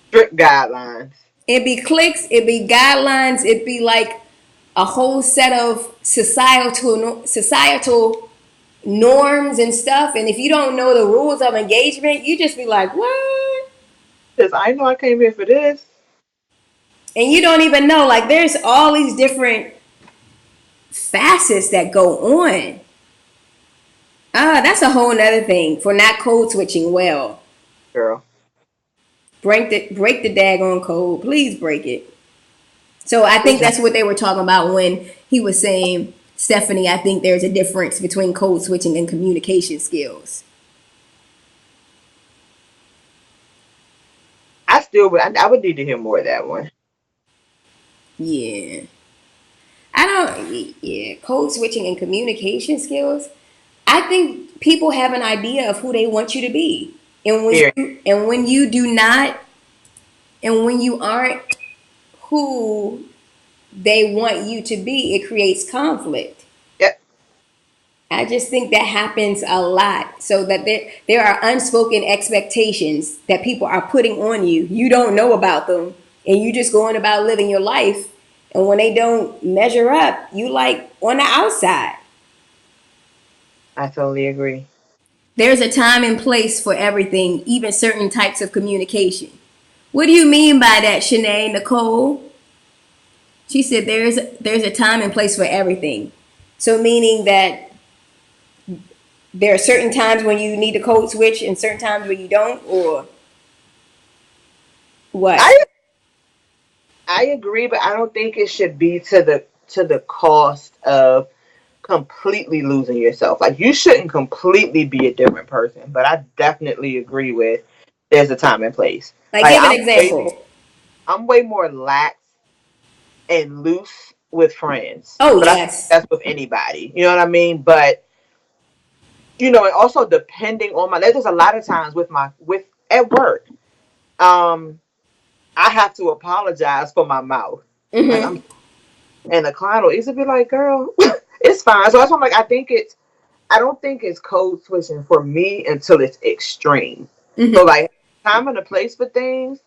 Strict guidelines. It be clicks, it be guidelines, it be like a whole set of societal norms and stuff. And if you don't know the rules of engagement, you just be like, what? Because I know I came here for this. And you don't even know. Like there's all these different facets that go on. That's a whole nother thing for not code switching well. Girl. Break the daggone code. Please break it. So I think This that's what they were talking about when he was saying, Stephanie, I think there's a difference between code switching and communication skills. I still would. I would need to hear more of that one. Yeah. I don't, yeah, code switching and communication skills. I think people have an idea of who they want you to be. Here. And when you do not, and when you aren't who they want you to be, it creates conflict. Yep. I just think that happens a lot. So that there are unspoken expectations that people are putting on you. You don't know about them, and you just going about living your life. And when they don't measure up, you like on the outside. I totally agree. There's a time and place for everything, even certain types of communication. What do you mean by that, Shanae Nicole? She said there's a time and place for everything. So meaning that there are certain times when you need to code switch and certain times when you don't, or what? I I agree, but I don't think it should be to the cost of completely losing yourself. Like you shouldn't completely be a different person. But I definitely agree with there's a time and place. Like Like give an example. I'm way more lax and loose with friends. Oh But I think yes. that's with anybody. You know what I mean? But and also depending on my there's a lot of times with at work, um, I have to apologize for my mouth. Like I'm Mm-hmm. and the client will easily be like, girl, it's fine. So that's why I'm like, I don't think it's code switching for me until it's extreme. So Mm-hmm. like time and a place for things,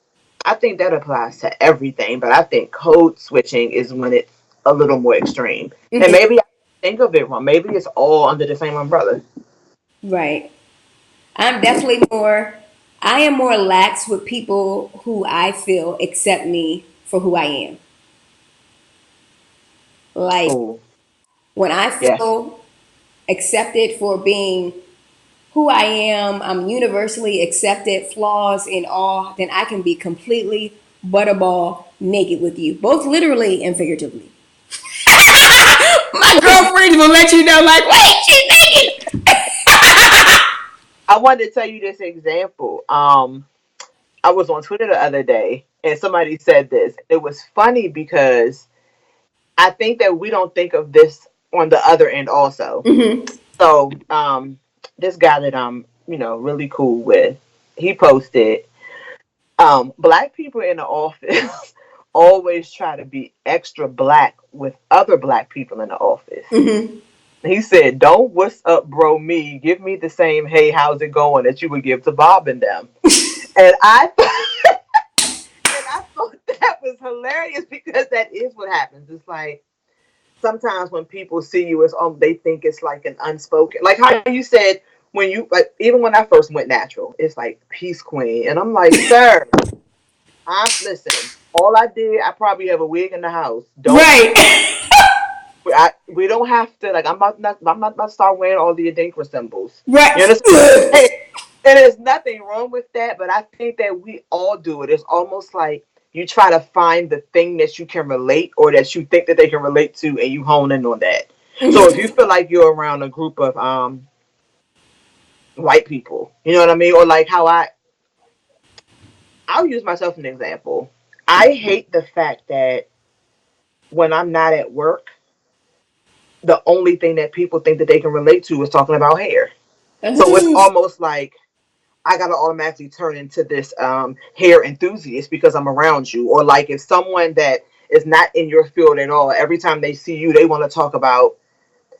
I think that applies to everything. But I think code switching is when it's a little more extreme. And Mm-hmm. maybe I think of it wrong. Maybe it's all under the same umbrella. Right. I'm definitely more. I am more lax with people who I feel accept me for who I am. Like Oh, when I yes. feel accepted for being who I am, I'm universally accepted, flaws and all, then I can be completely butterball naked with you, both literally and figuratively. My girlfriends will let you know, like, wait, she's naked. I wanted to tell you this example. I was on Twitter the other day and somebody said this. It was funny because I think that we don't think of this on the other end also. Mm-hmm. So, this guy that I'm, really cool with, he posted, black people in the office always try to be extra black with other black people in the office. Mm-hmm. He said, "Don't what's up, bro? Me, give me the same hey, how's it going that you would give to Bob and them." And and I thought that was hilarious because that is what happens. It's like sometimes when people see you as they think it's like an unspoken, like how you said when you like, even when I first went natural, it's like peace queen, and I'm like, sir, I'm listen. All I did, I probably have a wig in the house. Don't Right. we don't have to like. I'm not about to start wearing all the Adinkra symbols. You Right. understand? Hey, and there's nothing wrong with that, but I think that we all do it. It's almost like you try to find the thing that you can relate or that you think that they can relate to, and you hone in on that. So if you feel like you're around a group of white people, you know what I mean, or like how I'll use myself as an example. I hate the fact that when I'm not at work, the only thing that people think that they can relate to is talking about hair. So it's almost like I gotta automatically turn into this hair enthusiast because I'm around you. Or like if someone that is not in your field at all, every time they see you, they want to talk about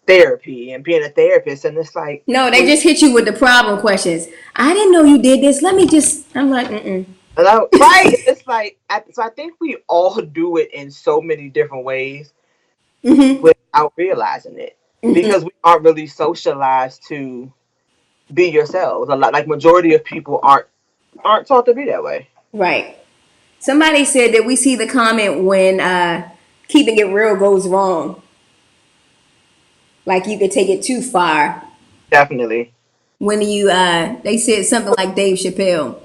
therapy and being a therapist, and it's like, No, they well, just hit you with the problem questions. I didn't know you did this. Let me just. I'm like, mm-mm. right? It's like, so I think we all do it in so many different ways Mm-hmm. without realizing it Mm-hmm. because we aren't really socialized to be yourselves. A lot, like majority of people aren't taught to be that way. Right. Somebody said that we see the comment when keeping it real goes wrong. Like you could take it too far. Definitely. When you they said something like Dave Chappelle.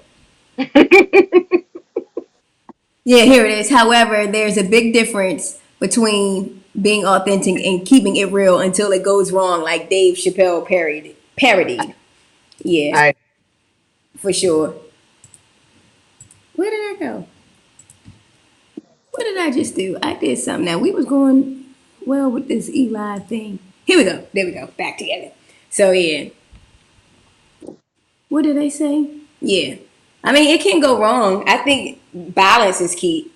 Yeah, here it is. However, there's a big difference between being authentic and keeping it real until it goes wrong, like Dave Chappelle parodied. Yeah, I for sure. Where did I go? What did I just do? I did something. Now we was going well with this Eli thing. Here we go. There we go. Back together. So yeah, what did they say? Yeah, I mean it can go wrong. I think balance is key.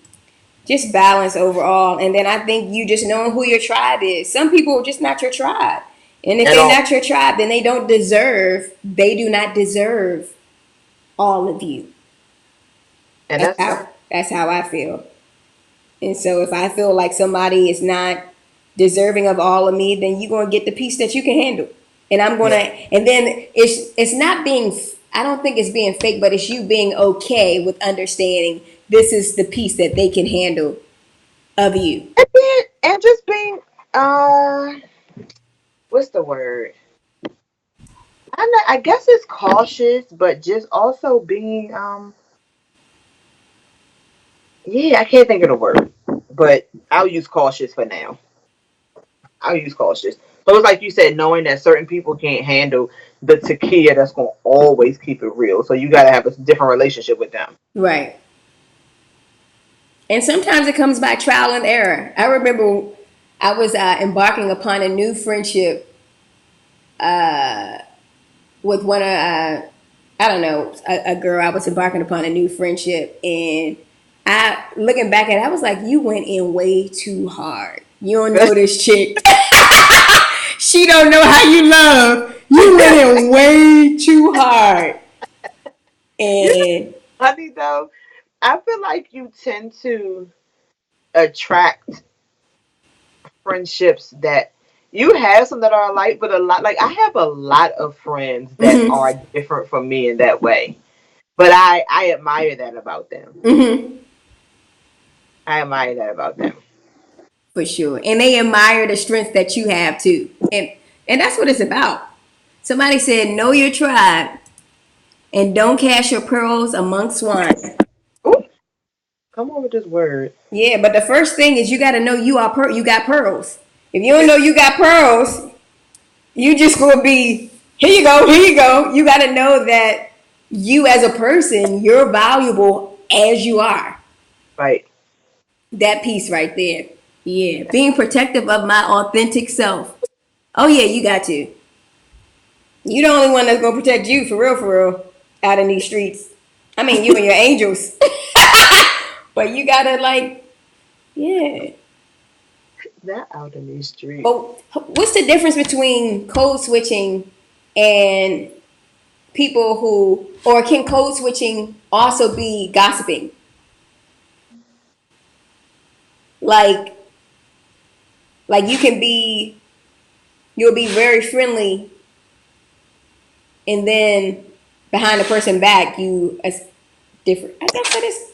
Just balance overall, and then I think you just knowing who your tribe is. Some people are just not your tribe, and if at they're all, not your tribe, then they don't deserve. They do not deserve all of you. and That's that's how. That's how I feel. And so if I feel like somebody is not deserving of all of me, then you're gonna get the piece that you can handle. And I'm gonna yeah. and then it's not being I don't think it's being fake, but it's you being okay with understanding this is the piece that they can handle of you. And just being uh what's the word? I guess it's cautious, but just also being yeah, I can't think of the word, but I'll use cautious for now. I'll use cautious. So it's like you said, knowing that certain people can't handle the takia that's gonna always keep it real. So you gotta have a different relationship with them. Right. And sometimes it comes by trial and error. I remember I was embarking upon a new friendship with one of I don't know a girl. I was embarking upon a new friendship, and I looking back at it, I was like, "You went in way too hard. You don't know this chick. She don't know how you love. You went in way too hard." You And know, honey, though, I feel like you tend to attract friendships that you have some that are alike, but a lot like I have a lot of friends that mm-hmm, are different from me in that way. But I admire that about them. mm-hmm, I admire that about them. for sure, and they admire the strength that you have too, and that's what it's about. Somebody said, "Know your tribe and don't cast your pearls among swine." Ooh, come on with this word. Yeah, but the first thing is you got to know you got pearls. If you don't know you got pearls, you just gonna be here. You go, here you go. You got to know that you as a person, you're valuable as you are. Right. That piece right there. Yeah, being protective of my authentic self. Oh yeah, you got to. You the only one that's gonna protect you for real, out in these streets. I mean, you and your angels. But you gotta like, yeah. That out in these streets. But what's the difference between code switching and people who, or can code switching also be gossiping? Like, like you can be, you'll be very friendly and then behind the person back, you a different. I guess that is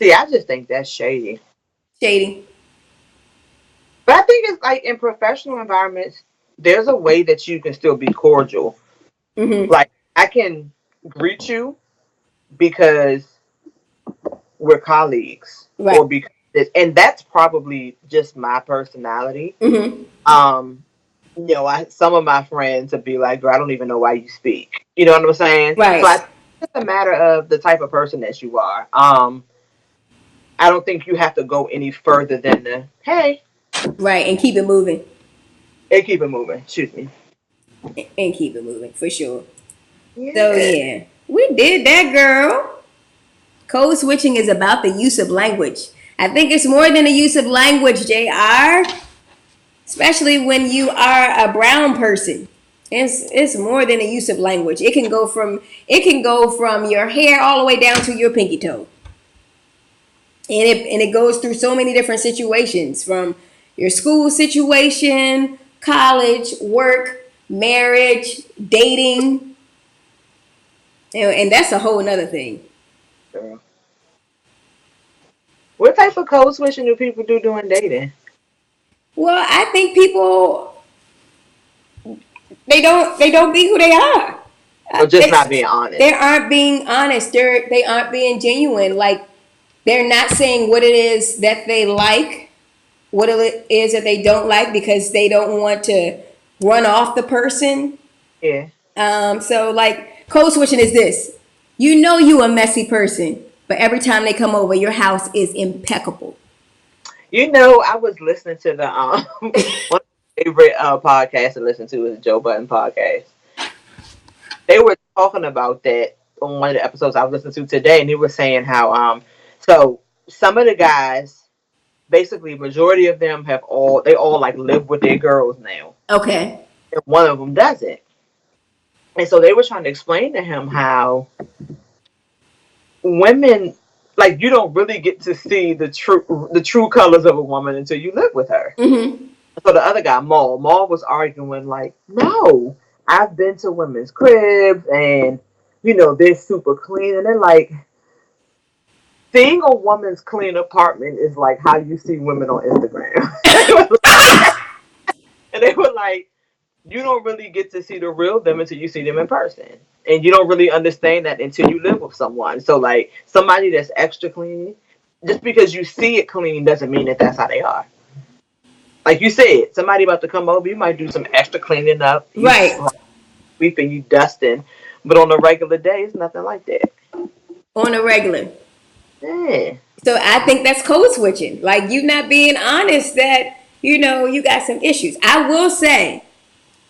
See, I just think that's shady. shady. But I think it's like in professional environments, there's a way that you can still be cordial. Mm-hmm. Like I can greet you because we're colleagues, Right. or because and that's probably just my personality. Mm-hmm. Um, some of my friends would be like, "Girl, I don't even know why you speak." You know what I'm saying? So I Right. think it's a matter of the type of person that you are. I don't think you have to go any further than the hey Right. And keep it moving. and keep it moving. Excuse me. And keep it moving for sure. So Yeah. yeah, we did that, girl. Code switching is about the use of language. I think it's more than the use of language, JR. Especially when you are a brown person. It's more than the use of language. It can go from your hair all the way down to your pinky toe. And it goes through so many different situations, from your school situation, college, work, marriage, dating, and that's a whole nother thing. Girl. What type of code switching do people do during dating? Well, I think people they don't be who they are. Or just They not being they honest? aren't being honest. They aren't being genuine. Like, they're not saying what it is that they like, what it is that they don't like, because they don't want to run off the person. Yeah. So like, code switching is this: you know you a messy person, but every time they come over, your house is impeccable. I was listening to the one of my favorite podcasts to listen to is Joe Budden podcast. They were talking about that on one of the episodes I was listening to today, and they were saying how so some of the guys, basically majority of them they all like live with their girls now, Okay. and one of them doesn't. And so they were trying to explain to him how women, like, you don't really get to see the true colors of a woman until you live with her. Mm-hmm. So the other guy, Maul was arguing like, no, I've been to women's cribs and they're super clean, and they're like, seeing a woman's clean apartment is like how you see women on Instagram. And they were like, you don't really get to see the real them until you see them in person. And you don't really understand that until you live with someone. So like somebody that's extra clean, just because you see it clean doesn't mean that that's how they are. Like you said, somebody about to come over, you might do some extra cleaning up, you Right. sweeping, you dusting, but on a regular day, it's nothing like that. On a regular. Yeah, So I think that's code switching. Like, you not being honest that you got some issues. I will say,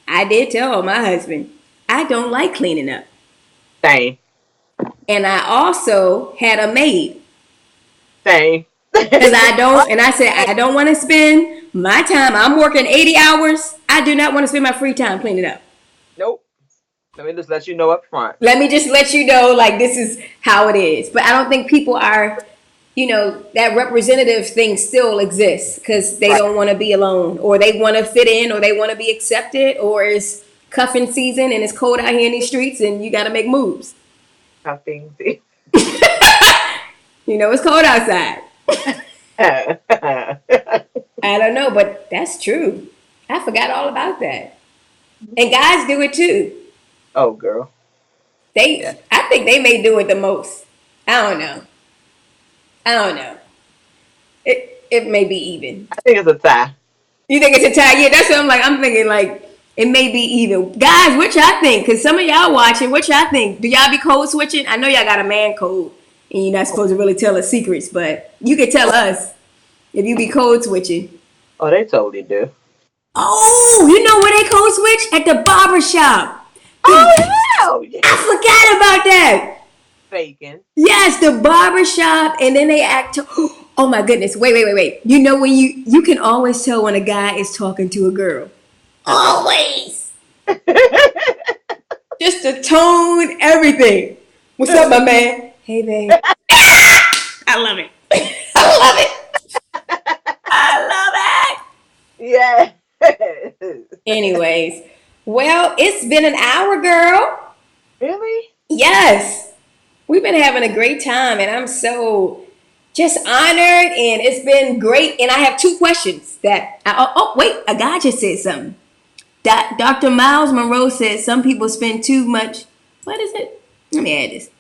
I did tell my husband I don't like cleaning up, same, and I also had a maid, same. because I don't. And I said I don't want to spend my time. I'm working 80 hours. I do not want to spend my free time cleaning up. Nope. Let me just let you know up front. Let me just let you know, like, this is how it is. But I don't think people are, that representative thing still exists, because they Right. don't want to be alone, or they want to fit in, or they want to be accepted, or it's cuffing season and it's cold out here in these streets and you got to make moves. Nothing. It's cold outside. I don't know, but that's true. I forgot all about that. And guys do it too. Oh, girl. Yeah. I think they may do it the most. I don't know. I don't know. It may be even. I think it's a tie. You think it's a tie? Yeah, that's what I'm like. I'm thinking like it may be even. Guys, what y'all think? Because some of y'all watching, what y'all think? Do y'all be code switching? I know y'all got a man code, and you're not supposed to really tell us secrets, but you can tell us if you be code switching. Oh, they totally do. Oh, you know where they code switch? At the barber shop. Oh, The, hell yeah. I forgot about that. Faking. Yes, the barber shop, and then they act. Oh my goodness! Wait! You know when you can always tell when a guy is talking to a girl. Always. Just the tone, everything. What's up, my man? Hey, babe. I love it. I love it. I love it. Yeah. Anyways, Well, it's been an hour, girl. Really? Yes. We've been having a great time, and I'm so just honored, and it's been great. And I have two questions that. Wait, a guy just said something. Dr. Miles Monroe said some people spend too much. What is it? Let me add this.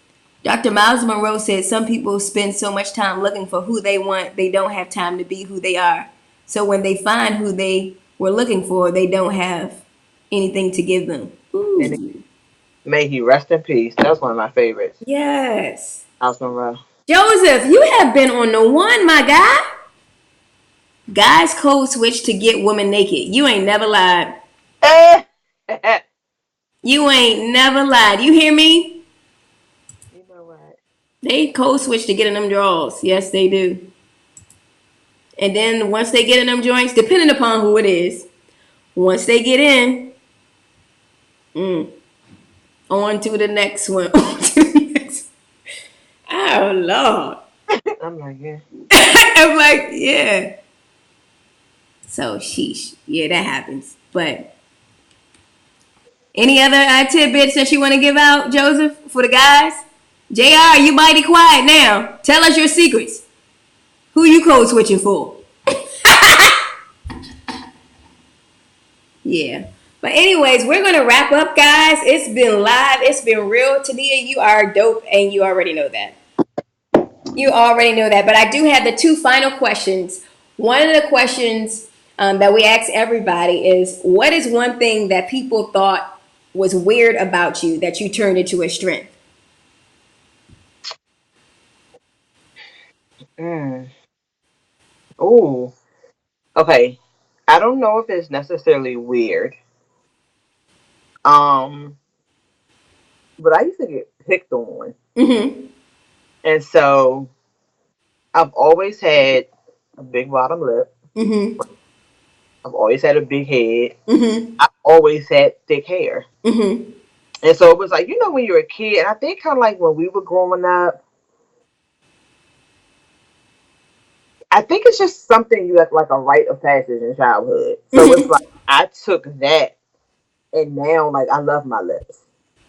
Dr. Miles Monroe said some people spend so much time looking for who they want, they don't have time to be who they are. So when they find who they were looking for, they don't have anything to give them. And Ooh, may he rest in peace. That's one of my favorites. yes. Miles Monroe. Joseph, you have been on the one, my guy. Guys code switch to get women naked. You ain't never lied. Eh. You ain't never lied. You hear me? You know what? They code switch to get in them draws. Yes, they do. And then once they get in them joints, depending upon who it is, once they get in, mm, on to the next one. On to the next. Oh Lord. I'm like, yeah. I'm like, yeah. So sheesh. Yeah, that happens. But any other tidbits that you want to give out, Joseph, for the guys? JR, you mighty quiet now. Tell us your secrets. Who you code switching for? Yeah. But anyways, we're gonna wrap up, guys. It's been live. It's been real. Tadia, you are dope, and you already know that. You already know that. But I do have the two final questions. One of the questions that we ask everybody is, what is one thing that people thought was weird about you that you turned into a strength? Mm. Ooh. Okay. I don't know if it's necessarily weird. Um, but I used to get picked on. Mm-hmm. And so I've always had a big bottom lip. Mm-hmm. I've always had a big head. Mm-hmm. I've always had thick hair. Mm-hmm. And so it was like, when you're a kid, and I think kind of like when we were growing up, I think it's just something you have like a rite of passage in childhood. So it's Mm-hmm. like I took that and now like I love my lips.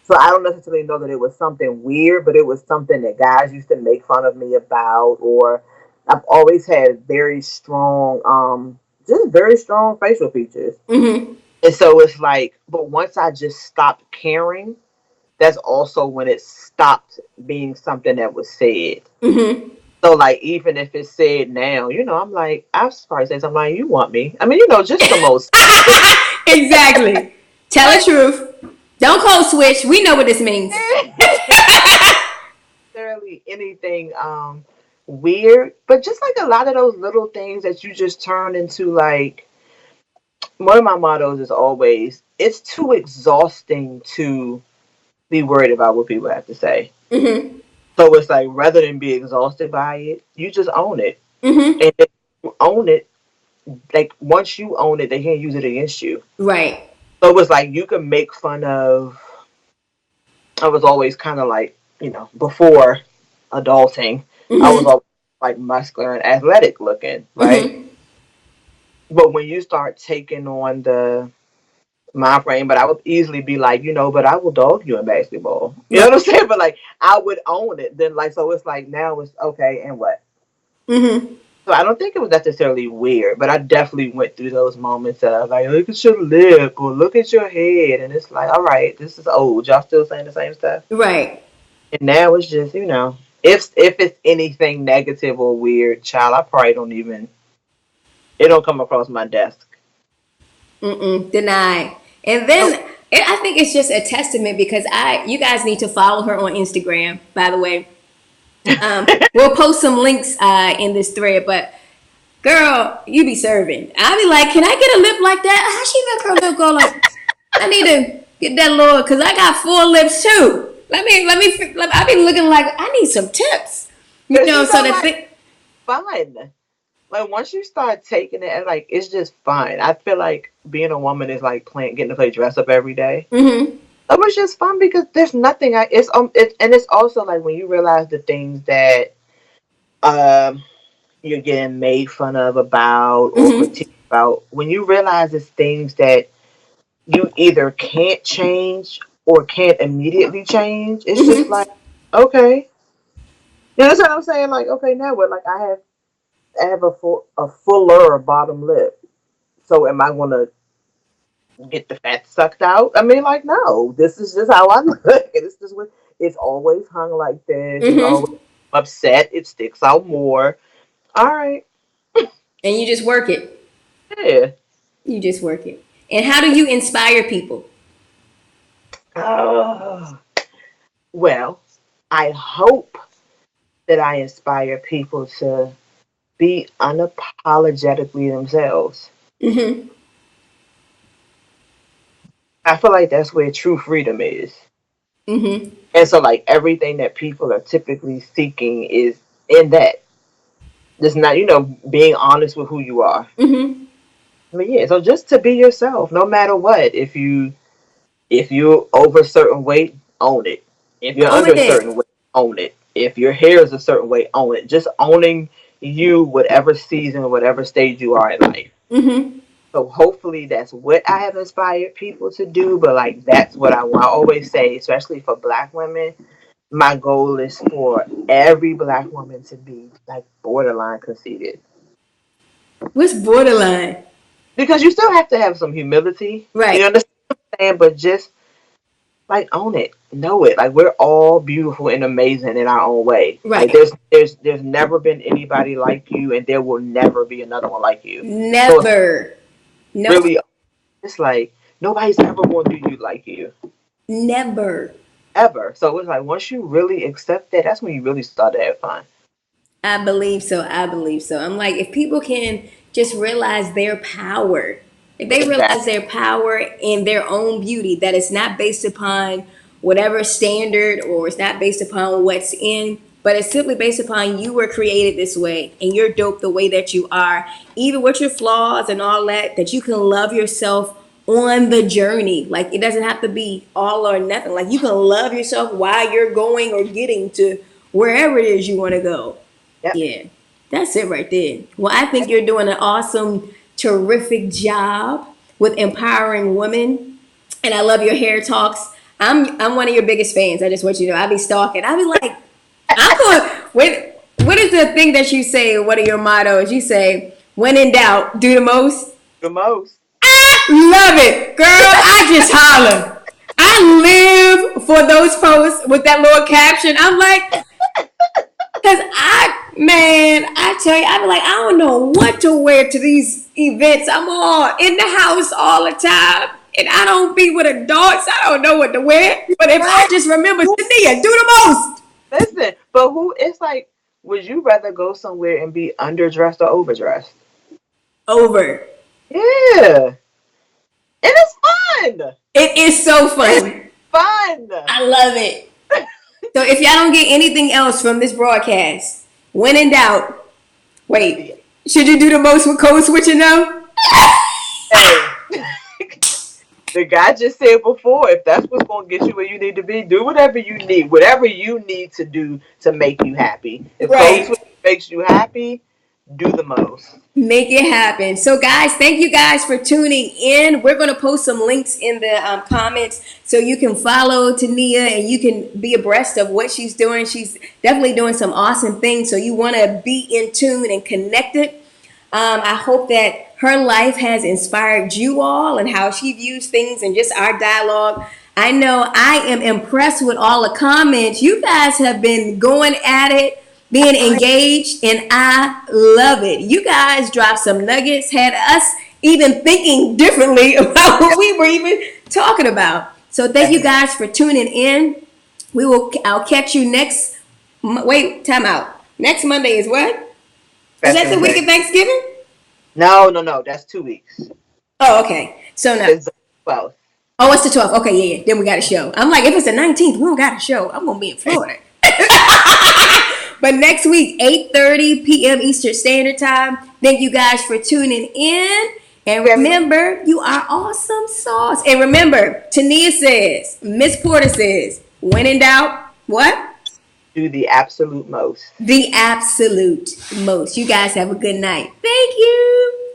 So I don't necessarily know that it was something weird, but it was something that guys used to make fun of me about, or I've always had very strong, just very strong facial features. Mm-hmm. And so it's like, but once I just stopped caring, that's also when it stopped being something that was said. Mm-hmm. So like even if it's said now, I'm like, I've probably say something like, "You want me?" I mean, just the most Exactly. Tell the like truth. Don't code switch. We know what this means. necessarily anything weird, but just like a lot of those little things that you just turn into like one of my mottos is always it's too exhausting to be worried about what people have to say. Mm-hmm. So it's like rather than be exhausted by it, you just own it. Mm-hmm. And if you own it, like once you own it, they can't use it against you. Right. So it was like you can make fun of. I was always kind of like, before adulting, I was Mm-hmm. always like muscular and athletic looking, right? Mm-hmm. But when you start taking on the mind frame, but I would easily be like, but I will dog you in basketball. You know Right. what I'm saying? But like, I would own it. Then like, so it's like now it's okay, and what? Mm-hmm. So I don't think it was necessarily weird, but I definitely went through those moments of like, look at your lip or look at your head, and it's like, all right, this is old. Y'all still saying the same stuff? Right. And now it's just, if it's anything negative or weird, child, I probably don't even it don't come across my desk. Mm-mm. Deny. And then Nope. I think it's just a testament because you guys need to follow her on Instagram, by the way. We'll post some links in this thread, but girl, you be serving. I be like, can I get a lip like that? How she make her lip go like? I need to get that lower because I got four lips too. I be looking like I need some tips. You Cause know, so that like thing. fun. Like once you start taking it, like it's just fun. I feel like being a woman is like getting to play dress up every day. Mm-hmm. It was just fun because there's nothing. And it's also like when you realize the things that um you're getting made fun of about or Mm-hmm. critiqued about. When you realize it's things that you either can't change or can't immediately change. It's just Mm-hmm. like, okay. You know what I'm saying? Like, okay, now what? Like, I have a fuller bottom lip. So am I gonna get the fat sucked out? I mean, like, no. This is just how I look. It's just what it's always hung like this. It's always Mm-hmm. upset. It sticks out more. All right, And you just work it. yeah. You just work it. And how do you inspire people? Oh, well, I hope that I inspire people to be unapologetically themselves. Mm-hmm. I feel like that's where true freedom is. Mm-hmm. And so, like, everything that people are typically seeking is in that. Just not, being honest with who you are. Mm-hmm. I mean, yeah. So just to be yourself, no matter what. If you're over a certain weight, own it. If you're Own under a certain it. weight, own it. If your hair is a certain way, own it. Just owning you, whatever season, whatever stage you are in life. Mm-hmm. So hopefully that's what I have inspired people to do. But like that's what I want. I always say, especially for Black women, my goal is for every Black woman to be like borderline conceited. What's borderline? Because you still have to have some humility. Right. You understand what I'm saying? But just like own it, know it. Like we're all beautiful and amazing in our own way. Like Right. there's never been anybody like you, and there will never be another one like you. So it's Never. Nope. really, it's like nobody's ever going to do you like you Never. ever. So it's like once you really accept that, that's when you really start to have fun. I believe so. I believe so. I'm like, if people can just realize their power, if they Exactly. realize their power and their own beauty, that it's not based upon whatever standard or it's not based upon what's in, but it's simply based upon you were created this way and you're dope the way that you are, even with your flaws and all that, that you can love yourself on the journey. Like it doesn't have to be all or nothing. Like you can love yourself while you're going or getting to wherever it is you want to go. Yep. Yeah, that's it right there. Well, I think you're doing an awesome, terrific job with empowering women, and I love your hair talks. I'm one of your biggest fans. I just want you to know. I be stalking. I be like, I'm going. What is the thing that you say? What are your mottos? You say, "When in doubt, do the most." The most. Love it, girl. I just holler. I live for those posts with that little caption. I'm like, cause I tell you, I be like, I don't know what to wear to these events. I'm all in the house all the time, and I don't be with adults. I don't know what to wear. But if I Right. just remember, Tania, do the most. Listen, but who? It's like, would you rather go somewhere and be underdressed or overdressed? Over. Yeah, and it's fun. It is so It's fun. fun. I love it. So if y'all don't get anything else from this broadcast, when in doubt, wait, Yeah. should you do the most with code switching though? Hey, the guy just said before, if that's what's gonna get you where you need to be, do whatever you need to do to make you happy. If code Right. switch makes you happy, do the most. Make it happen. So, guys, thank you guys for tuning in. We're going to post some links in the comments so you can follow Tania and you can be abreast of what she's doing. She's definitely doing some awesome things. So, you want to be in tune and connected. I hope that her life has inspired you all and how she views things and just our dialogue. I know I am impressed with all the comments. You guys have been going at it, being engaged, and I love it. You guys dropped some nuggets, had us even thinking differently about what we were even talking about. So thank you guys for tuning in. I'll catch you next. Wait, time out. Next Monday is what? Is that the Veterans week Day. of Thanksgiving? No, no, no. That's 2 weeks. Oh, okay. So now, It's the 12th. oh, it's the 12th. Okay, yeah, yeah. Then we got a show. I'm like, if it's the 19th, we don't got a show. I'm gonna be in Florida. But next week, 8:30 p.m. Eastern Standard Time. Thank you guys for tuning in. And remember, you are awesome sauce. And remember, Tania says, Miss Porter says, when in doubt, what? Do the absolute most. The absolute most. You guys have a good night. Thank you.